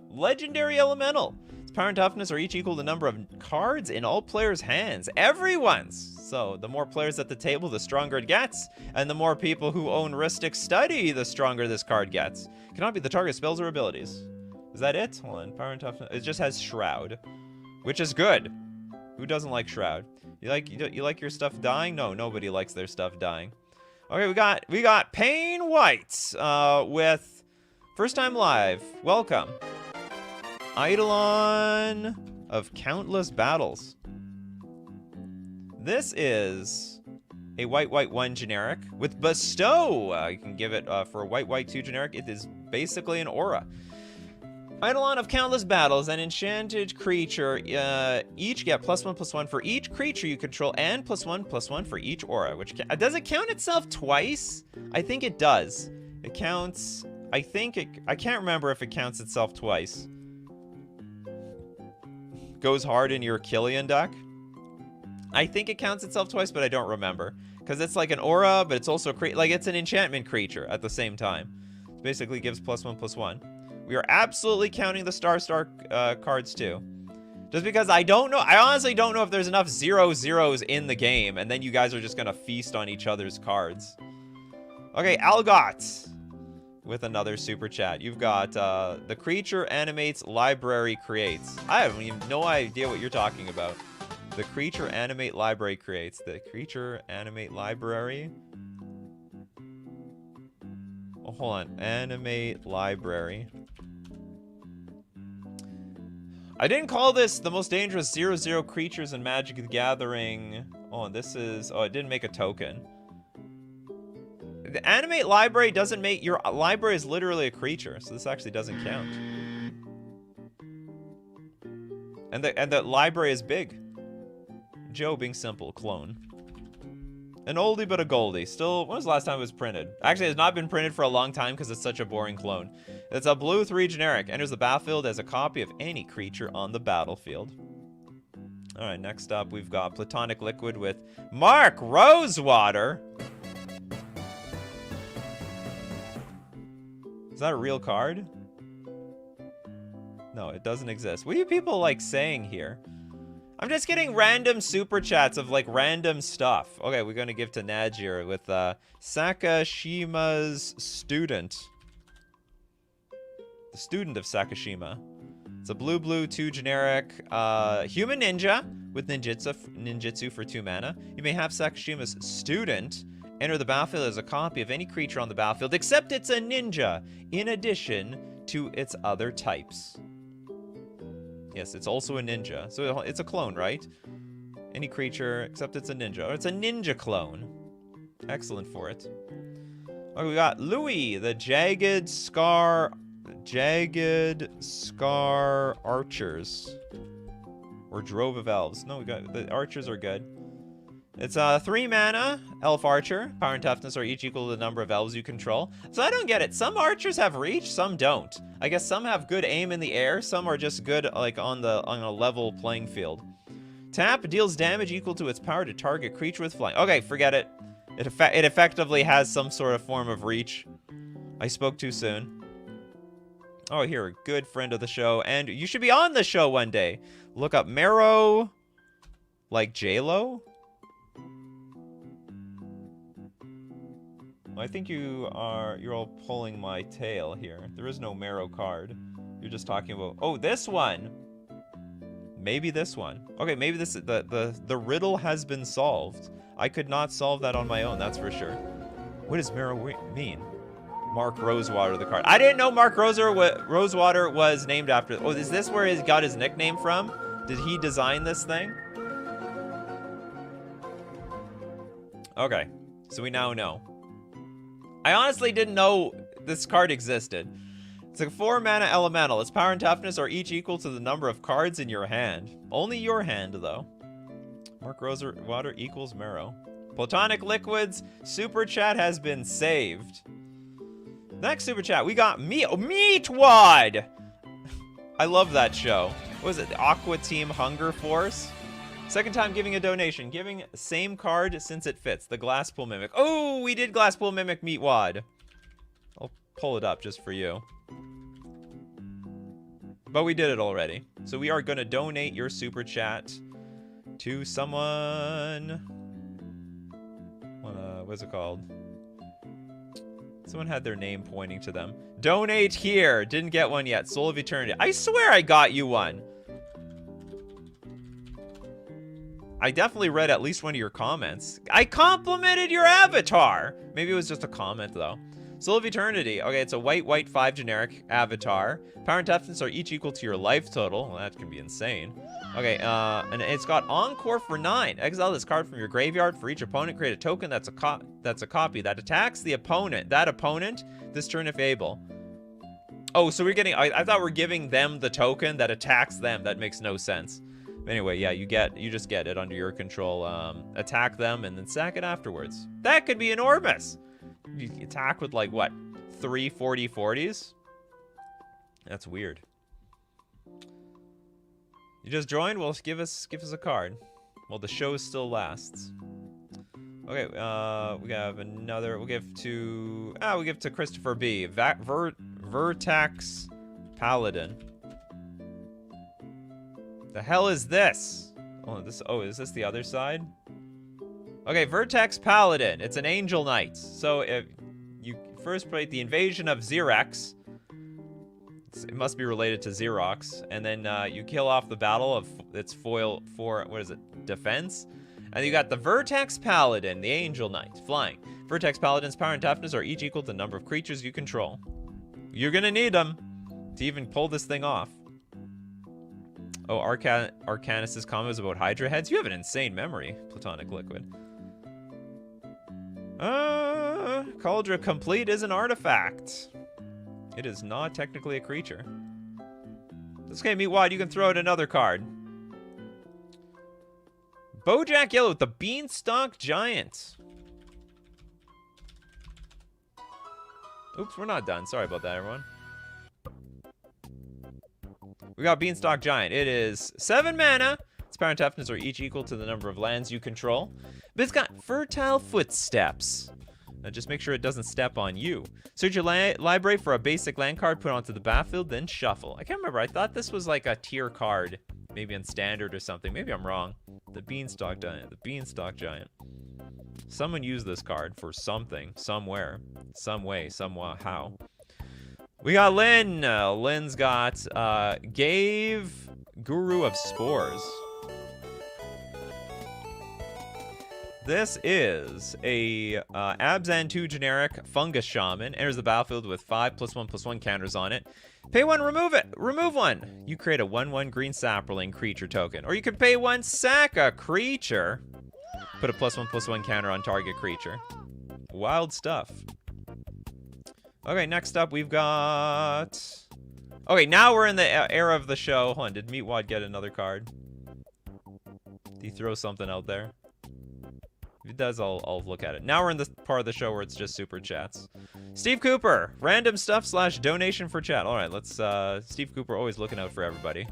Legendary Elemental. Its power and toughness are each equal to the number of cards in all players' hands. Everyone's! So, the more players at the table, the stronger it gets. And the more people who own Rhystic Study, the stronger this card gets. Cannot be the target spells or abilities. Is that it? Hold on. Power and toughness. It just has Shroud. Which is good. Who doesn't like Shroud? You like your stuff dying? No, nobody likes their stuff dying. Okay, we got Pain White with first time live. Welcome. Eidolon of Countless Battles. This is a white 1 generic with Bestow. You can give it for a white 2 generic. It is basically an aura. Eidolon of Countless Battles, an enchanted creature. Each get +1/+1 for each creature you control, and +1/+1 for each aura. Which does it count itself twice? I think it does. It counts. I can't remember if it counts itself twice. Goes hard in your Killian deck. I think it counts itself twice, but I don't remember because it's like an aura, but it's also it's an enchantment creature at the same time. It basically gives +1/+1. We are absolutely counting the Star cards too. Just because I honestly don't know if there's enough 0/0s in the game, and then you guys are just gonna feast on each other's cards. Okay, Algot with another super chat. You've got the creature animates, library creates. I have no idea what you're talking about. The creature animate library creates. The creature animate library. Oh, hold on. Animate library. I didn't call this the most dangerous 0/0 creatures in Magic the Gathering. Oh, this is... Oh, it didn't make a token. The animate library doesn't make... Your library is literally a creature, so this actually doesn't count. And the library is big. Joe being simple, clone. An oldie but a goldie. Still, when was the last time it was printed? Actually, it's not been printed for a long time because it's such a boring clone. It's a blue 3 generic. Enters the battlefield as a copy of any creature on the battlefield. Alright, next up we've got Platonic Liquid with Mark Rosewater. Is that a real card? No, it doesn't exist. What are you people like saying here? I'm just getting random super chats of like random stuff. Okay, we're gonna give to Najir with Sakashima's student. The student of Sakashima. It's a blue 2 generic human ninja with ninjutsu for 2 mana. You may have Sakashima's student enter the battlefield as a copy of any creature on the battlefield, except it's a ninja, in addition to its other types. Yes, it's also a ninja. So it's a clone, right? Any creature, except it's a ninja. Or it's a ninja clone. Excellent for it. Okay, we got Louis, the Jagged Scar Archers. Or Drove of Elves. No, we got the Archers are good. It's 3 mana, Elf Archer. Power and toughness are each equal to the number of elves you control. So I don't get it. Some archers have reach, some don't. I guess some have good aim in the air, some are just good like on a level playing field. Tap deals damage equal to its power to target creature with flying. Okay, forget it. It effectively has some sort of form of reach. I spoke too soon. Oh, here, a good friend of the show, and you should be on the show one day. Look up Marrow, like J-Lo. I think you're all pulling my tail here. There is no Marrow card. You're just talking about, oh, this one. Maybe this one. Okay, maybe this the riddle has been solved. I could not solve that on my own, that's for sure. What does Marrow mean? Mark Rosewater, the card. I didn't know Mark Rosewater was named after. Oh, is this where he got his nickname from? Did he design this thing? Okay, so we now know. I honestly didn't know this card existed. It's a 4 mana elemental. Its power and toughness are each equal to the number of cards in your hand. Only your hand, though. Mark Rosewater equals Marrow. Platonic Liquids super chat has been saved. Next super chat, we got Meatwad. I love that show. What was it? The Aqua Team Hunger Force? Second time giving a donation. Giving same card since it fits. The Glasspool Mimic. Oh, we did Glasspool Mimic Meatwad. I'll pull it up just for you. But we did it already. So we are going to donate your super chat to someone. What's it called? Someone had their name pointing to them. Donate here. Didn't get one yet. Soul of Eternity. I swear I got you one. I definitely read at least one of your comments. I complimented your avatar. Maybe it was just a comment, though. Soul of Eternity. Okay, it's a white 5 generic avatar. Power and toughness are each equal to your life total. Well, that can be insane. Okay, and it's got Encore for 9. Exile this card from your graveyard. For each opponent, create a token that's a copy that attacks the opponent. That opponent, this turn if able. Oh, so we're getting... I thought we're giving them the token that attacks them. That makes no sense. Anyway, yeah, you just get it under your control. Attack them and then sack it afterwards. That could be enormous. You attack with like what, 3 40/40s? That's weird. You just joined? Well, give us a card. Well, the show still lasts. Okay, we have another. We'll give to Christopher B. Vertex Paladin. The hell is this? Oh, is this the other side? Okay, Vertex Paladin. It's an Angel Knight. So if you first play the Invasion of Xerox, it must be related to Xerox, and then you kill off the battle of its foil for, what is it, defense? And you got the Vertex Paladin, the Angel Knight, flying. Vertex Paladin's power and toughness are each equal to the number of creatures you control. You're gonna need them to even pull this thing off. Oh, Arcanus' comment was about Hydra heads. You have an insane memory, Platonic Liquid. Cauldron Complete is an artifact. It is not technically a creature. This game, Meatwad, you can throw out another card. Bojack Yellow with the Beanstalk Giant. Oops, we're not done. Sorry about that, everyone. We got Beanstalk Giant. It is 7 mana. Its power and toughness are each equal to the number of lands you control. But it's got Fertile Footsteps. Now just make sure it doesn't step on you. Search your library for a basic land card, put it onto the battlefield, then shuffle. I can't remember. I thought this was like a tier card. Maybe in standard or something. Maybe I'm wrong. The Beanstalk Giant. The Beanstalk Giant. Someone used this card for something, somewhere, some way, somehow. We got Lynn. Lynn's got Gave Guru of Spores. This is a Abzan 2 generic Fungus Shaman. Enters the battlefield with 5+1/+1 counters on it. Pay 1, remove it. Remove 1. You create a 1/1 green sapling creature token. Or you can pay 1, sack a creature. Put a +1/+1 counter on target creature. Wild stuff. Okay, next up we've got... Okay, now we're in the era of the show. Hold on, did Meatwad get another card? Did he throw something out there? If it does, I'll look at it. Now we're in the part of the show where it's just super chats. Steve Cooper, random stuff / donation for chat. All right, let's, Steve Cooper always looking out for everybody.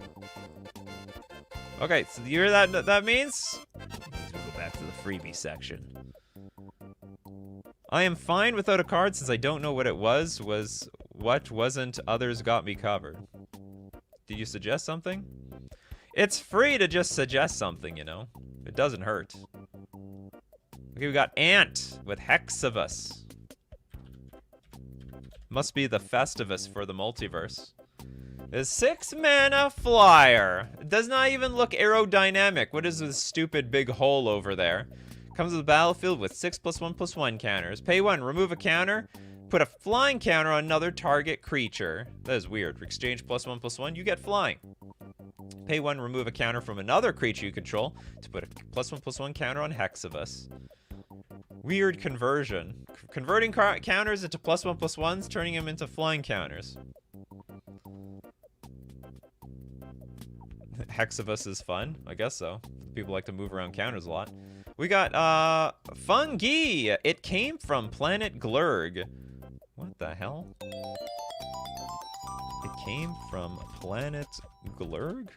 Okay, so you hear that means? Let's go back to the freebie section. I am fine without a card since I don't know what it was what wasn't others got me covered. Did you suggest something? It's free to just suggest something, you know. It doesn't hurt. Okay, we got Ant with Hexavus. Must be the Festivus for the multiverse. A 6 mana flyer. It does not even look aerodynamic. What is this stupid big hole over there? Comes to the battlefield with 6+1/+1 counters. Pay 1, remove a counter. Put a flying counter on another target creature. That is weird. Exchange +1/+1, you get flying. Pay 1, remove a counter from another creature you control to put a +1/+1 counter on Hexavus. Weird conversion. Converting counters into +1/+1s, turning them into flying counters. Hexavus is fun. I guess so. People like to move around counters a lot. We got, Fungi! It came from Planet Glurg. What the hell? It came from Planet Glurg?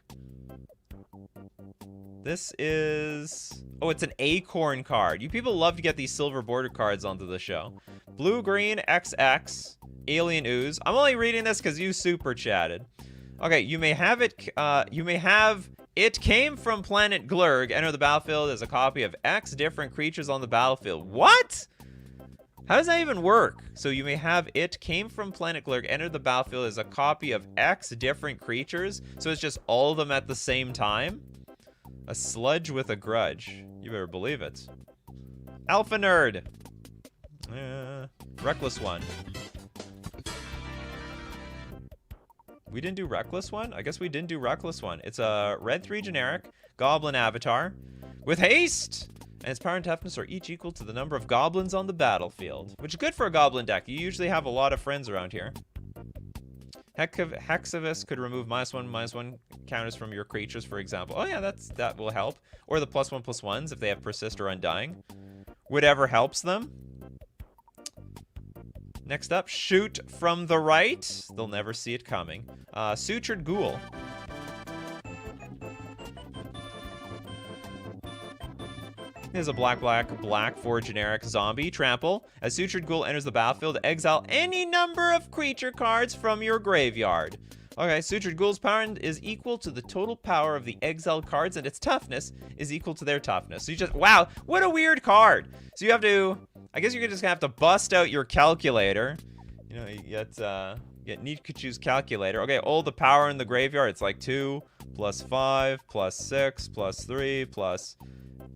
This is... Oh, it's an acorn card. You people love to get these silver border cards onto the show. Blue, green, XX, alien ooze. I'm only reading this because you super chatted. Okay, you may have it... It came from planet Glurg. Enter the battlefield as a copy of X different creatures on the battlefield. What? How does that even work? So you may have it came from planet Glurg. Enter the battlefield as a copy of X different creatures. So it's just all of them at the same time? A sludge with a grudge. You better believe it. Alpha Nerd. Reckless one. We didn't do Reckless one? I guess we didn't do Reckless one. It's a red 3 generic, goblin avatar, with haste! And its power and toughness are each equal to the number of goblins on the battlefield. Which is good for a goblin deck. You usually have a lot of friends around here. Hexavis could remove -1/-1 counters from your creatures, for example. Oh yeah, that will help. Or the +1/+1s if they have Persist or Undying. Whatever helps them. Next up, Shoot from the Right. They'll never see it coming. Sutured Ghoul. Here's a black 4 generic zombie. Trample. As Sutured Ghoul enters the battlefield, exile any number of creature cards from your graveyard. Okay, Sutured Ghoul's power is equal to the total power of the exiled cards, and its toughness is equal to their toughness. So you just, wow, what a weird card. So you have to, I guess you're just gonna have to bust out your calculator. You know, you get Nikachu's calculator. Okay, all the power in the graveyard, it's like 2 + 5 + 6 + 3 +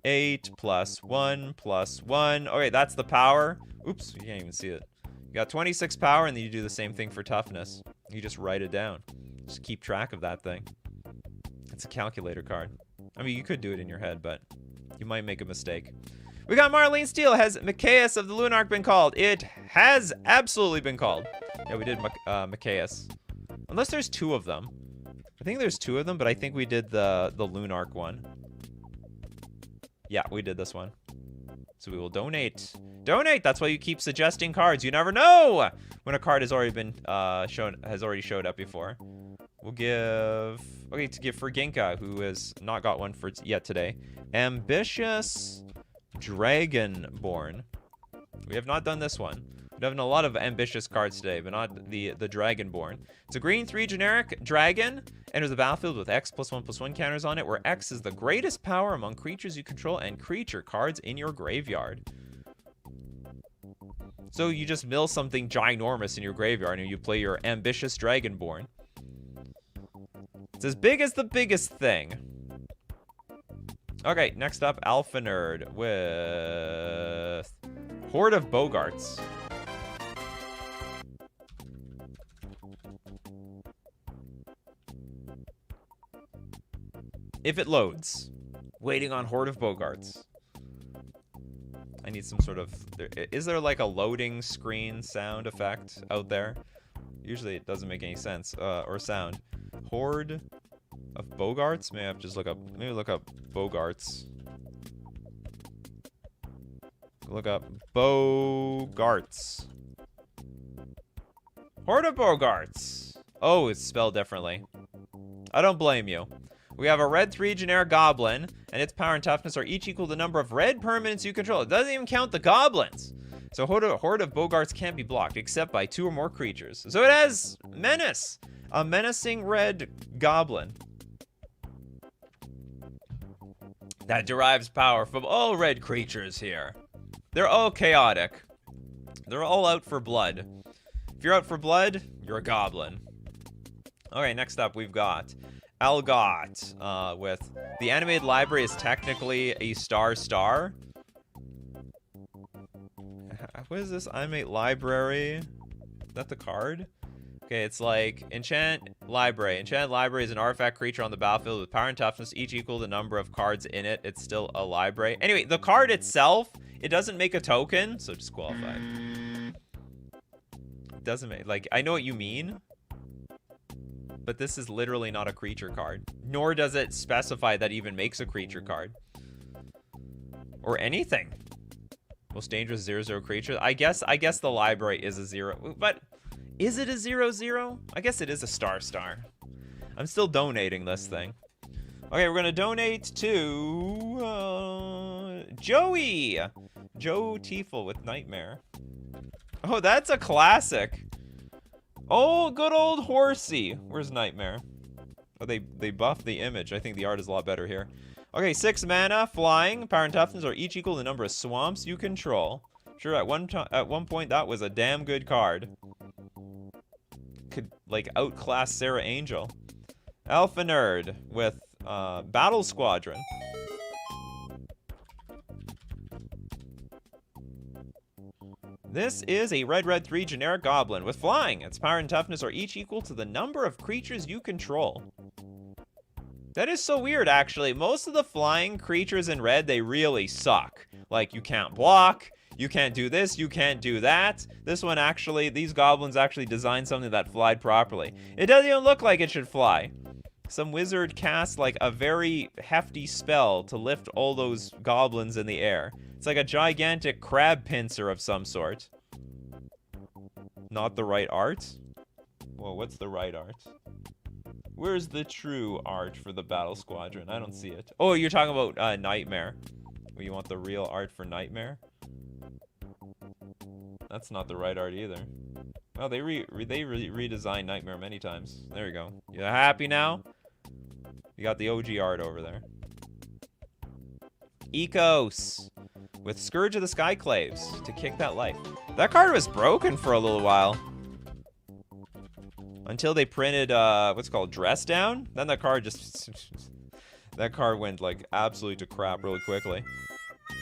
8 + 1 + 1. Okay, that's the power. Oops, you can't even see it. You got 26 power, and then you do the same thing for toughness. You just write it down. Just keep track of that thing. It's a calculator card. I mean, you could do it in your head, but you might make a mistake. We got Marlene Steele. Has Micaeus of the Lunarch been called? It has absolutely been called. Yeah, we did Micaeus. Unless there's 2 of them. I think there's 2 of them, but I think we did the Lunarch one. Yeah, we did this one. So we will donate. Donate! That's why you keep suggesting cards. You never know when a card has already been showed up before. We'll give... Okay, to give for Ginka, who has not got one for yet today. Ambitious Dragonborn. We have not done this one. We've done a lot of ambitious cards today, but not the Dragonborn. It's a green 3 generic dragon. Enters the battlefield with X +1/+1 counters on it, where X is the greatest power among creatures you control and creature cards in your graveyard. So you just mill something ginormous in your graveyard and you play your ambitious Dragonborn. It's as big as the biggest thing. Okay, next up, Alpha Nerd with Horde of Bogarts. If it loads. Waiting on Horde of Bogarts. I need some sort of... Is there like a loading screen sound effect out there? Usually it doesn't make any sense. Or sound. Horde of Bogarts? Maybe I have to just look up... Maybe look up Bogarts. Look up Bogarts. Horde of Bogarts. Oh, it's spelled differently. I don't blame you. We have a red 3 generic goblin, and its power and toughness are each equal to the number of red permanents you control. It doesn't even count the goblins. So Horde of Bogarts can't be blocked, except by 2 or more creatures. So it has Menace. A menacing red goblin. That derives power from all red creatures here. They're all chaotic. They're all out for blood. If you're out for blood, you're a goblin. Okay, next up we've got... Algot, with the animated library is technically a star. What is this animate library? Is that the card? Okay, it's like enchant library. Enchanted library is an artifact creature on the battlefield with power and toughness, each equal to the number of cards in it. It's still a library. Anyway, the card itself, it doesn't make a token, so disqualified. It doesn't make, like, I know what you mean. But this is literally not a creature card. Nor does it specify that even makes a creature card. Or anything. Most dangerous 0/0 creature. I guess the library is a 0. But is it a 0/0? I guess it is a star. I'm still donating this thing. Okay, we're gonna donate to Joey. Joe Tiefel with Nightmare. Oh, that's a classic. Oh, good old Horsey. Where's Nightmare? Oh, they buffed the image. I think the art is a lot better here. Okay, 6 mana, flying, power and toughness are each equal to the number of swamps you control. Sure, at one point that was a damn good card. Could like outclass Sarah Angel. Alpha Nerd with Battle Squadron. This is a red 3 generic goblin with flying. Its power and toughness are each equal to the number of creatures you control. That is so weird, actually. Most of the flying creatures in red, they really suck. Like, you can't block, you can't do this, you can't do that. This one actually, these goblins actually designed something that flied properly. It doesn't even look like it should fly. Some wizard cast like a very hefty spell to lift all those goblins in the air. It's like a gigantic crab pincer of some sort. Not the right art? Well, what's the right art? Where's the true art for the Battle Squadron? I don't see it. Oh, you're talking about Nightmare. Oh, you want the real art for Nightmare? That's not the right art either. Oh, they redesigned Nightmare many times. There you go. You happy now? You got the OG art over there. Ecos with Scourge of the Skyclaves to kick that life. That card was broken for a little while. Until they printed, what's it called, Dress Down? Then that card just... that card went, like, absolutely to crap really quickly.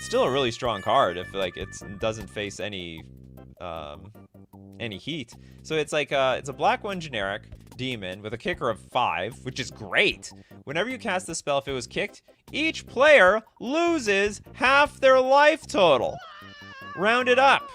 Still a really strong card if, like, it doesn't face any heat. So it's like, it's a black 1 generic demon with a kicker of 5, which is great. Whenever you cast the spell, if it was kicked, each player loses half their life total. Round it up.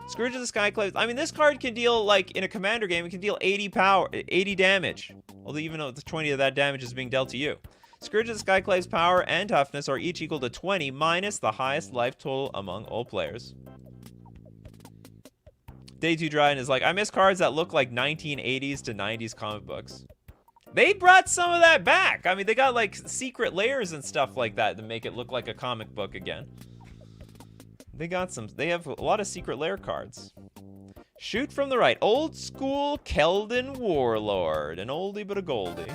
Scourge of the Skyclaves. I mean, this card can deal, like, in a commander game, it can deal 80 damage. Although even though 20 of that damage is being dealt to you. Scourge of the Skyclaves' power and toughness are each equal to 20 minus the highest life total among all players. Day 2 Dryden is like, I miss cards that look like 1980s to 90s comic books. They brought some of that back. I mean, they got, like, secret layers and stuff like that to make it look like a comic book again. They have a lot of secret lair cards. Shoot from the right. Old school Keldon Warlord. An oldie but a goldie.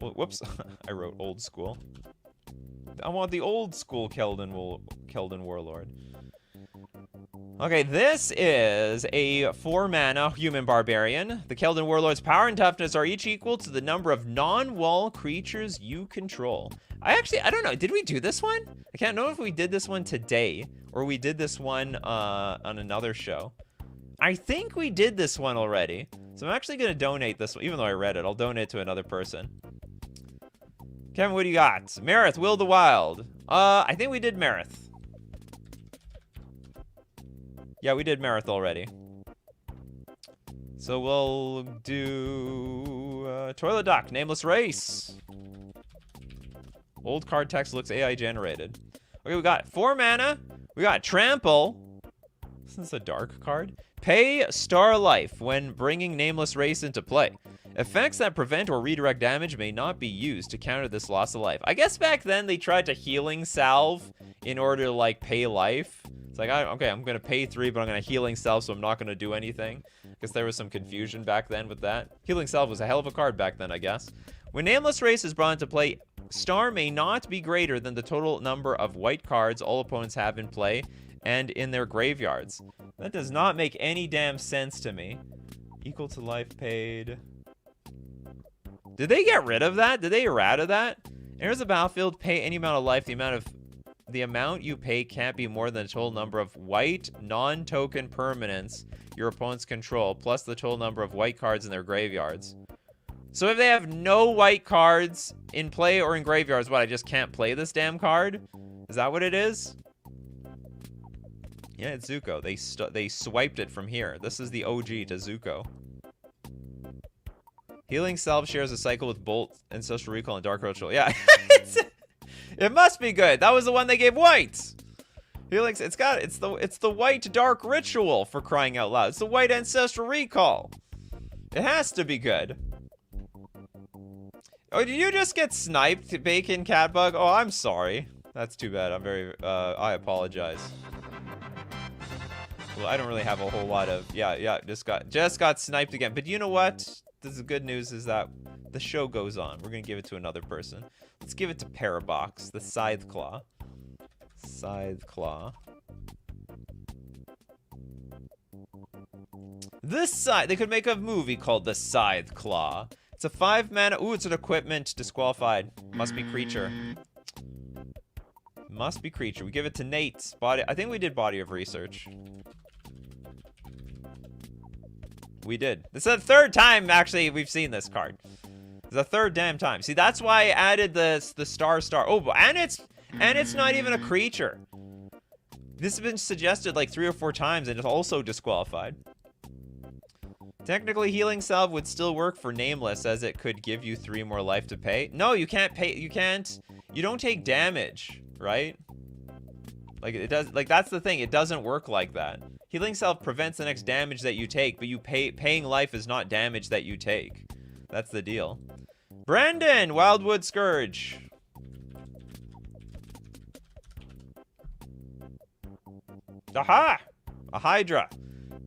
Whoops. I wrote old school. I want the old school Keldon Warlord. Okay, this is a 4 mana human barbarian. The Keldon Warlord's power and toughness are each equal to the number of non-wall creatures you control. I don't know, did we do this one? I can't know if we did this one today or we did this one on another show. I think we did this one already. So I'm actually gonna donate this one, even though I read it, I'll donate to another person. Kevin, what do you got? Marith, Will the Wild. I think we did Marith. Yeah, we did Marith already. So we'll do Toilet Duck, Nameless Race. Old card text looks AI generated. Okay, we got 4 mana. We got Trample. Isn't this a dark card? Pay Star Life when bringing Nameless Race into play. Effects that prevent or redirect damage may not be used to counter this loss of life. I guess back then they tried to Healing Salve in order to, like, pay life. It's like, okay, I'm going to pay 3, but I'm going to Healing Salve, so I'm not going to do anything. Because there was some confusion back then with that. Healing Salve was a hell of a card back then, I guess. When Nameless Race is brought into play, Star may not be greater than the total number of white cards all opponents have in play and in their graveyards. That does not make any damn sense to me. Equal to life paid. Did they get rid of that? Did they errata that? Enters the battlefield, pay any amount of life. The amount you pay can't be more than the total number of white non-token permanents your opponents control, plus the total number of white cards in their graveyards. So if they have no white cards in play or in graveyards, what, I just can't play this damn card? Is that what it is? Yeah, it's Zuko. They swiped it from here. This is the OG to Zuko. Healing Salve shares a cycle with Bolt, Ancestral Recall, and Dark Ritual. Yeah, it must be good. That was the one they gave white. Helix, it's the white dark ritual, for crying out loud. It's the white ancestral recall. It has to be good. Oh, did you just get sniped, Bacon Catbug? Oh, I'm sorry. That's too bad. I apologize. Well, I don't really have a whole lot of, yeah, just got sniped again. But you know what? The good news is that the show goes on. We're gonna give it to another person. Let's give it to Parabox, the Scythe Claw. Scythe Claw. This side, they could make a movie called The Scythe Claw. It's a 5-mana. Ooh, it's an equipment. Disqualified. Must be creature. Must be creature. We give it to Nate. Body. I think we did body of research. We did. This is the third time, actually, we've seen this card. It's the third damn time. See, that's why I added the star. Oh, and it's not even a creature. This has been suggested like 3 or 4 times, and it's also disqualified. Technically, Healing Salve would still work for Nameless, as it could give you 3 more life to pay. No, you can't pay. You can't. You don't take damage, right? Like, it does. Like, that's the thing. It doesn't work like that. Healing Salve prevents the next damage that you take, but paying life is not damage that you take. That's the deal. Brandon, Wildwood Scourge. Aha! A Hydra.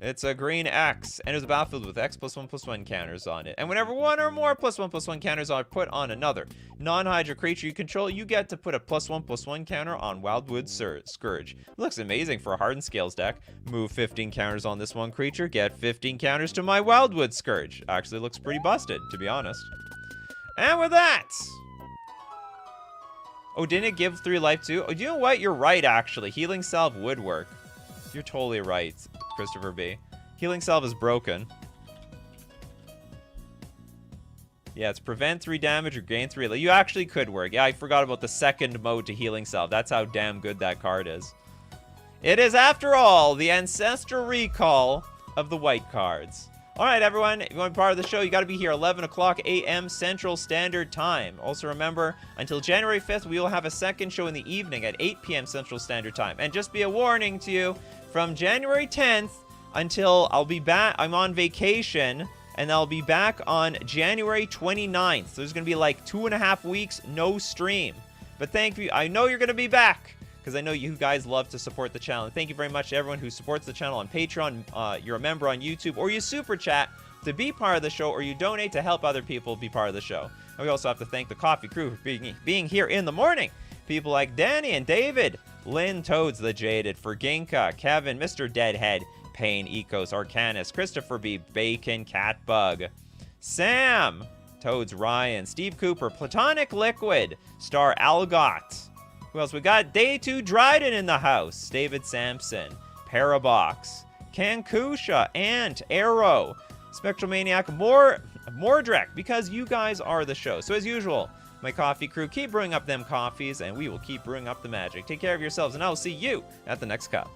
It's a green X, enters the battlefield with X +1/+1 counters on it. And whenever 1 or more +1/+1 counters are put on another non-Hydra creature you control, you get to put a +1/+1 counter on Wildwood Scourge. Looks amazing for a Hardened Scales deck. Move 15 counters on this one creature, get 15 counters to my Wildwood Scourge. Actually looks pretty busted, to be honest. And with that... Oh, didn't it give 3 life too? Oh, you know what? You're right, actually. Healing Salve would work. You're totally right, Christopher B. Healing Salve is broken. Yeah, it's prevent 3 damage or gain 3. You actually could work. Yeah, I forgot about the second mode to Healing Salve. That's how damn good that card is. It is, after all, the ancestral recall of the white cards. All right, everyone, if you want to be part of the show, you got to be here 11 o'clock a.m. Central Standard Time. Also remember, until January 5th, we will have a second show in the evening at 8 p.m. Central Standard Time. And just be a warning to you, from January 10th until I'll be back, I'm on vacation, and I'll be back on January 29th. So there's going to be like 2.5 weeks, no stream. But thank you. I know you're going to be back, because I know you guys love to support the channel. And thank you very much to everyone who supports the channel on Patreon. You're a member on YouTube, or you super chat to be part of the show, or you donate to help other people be part of the show. And we also have to thank the coffee crew for being here in the morning. People like Danny and David, Lynn Toads the Jaded, Ferginka, Kevin, Mr. Deadhead, Payne, Ecos, Arcanus, Christopher B, Bacon, Catbug, Sam, Toads Ryan, Steve Cooper, Platonic Liquid, Star Algot. Who else? We got Day 2 Dryden in the house, David Sampson, Parabox, Kankusha, Ant, Arrow, Spectral Maniac, Mordrek, because you guys are the show. So as usual, my coffee crew, keep brewing up them coffees, and we will keep brewing up the magic. Take care of yourselves, and I will see you at the next cup.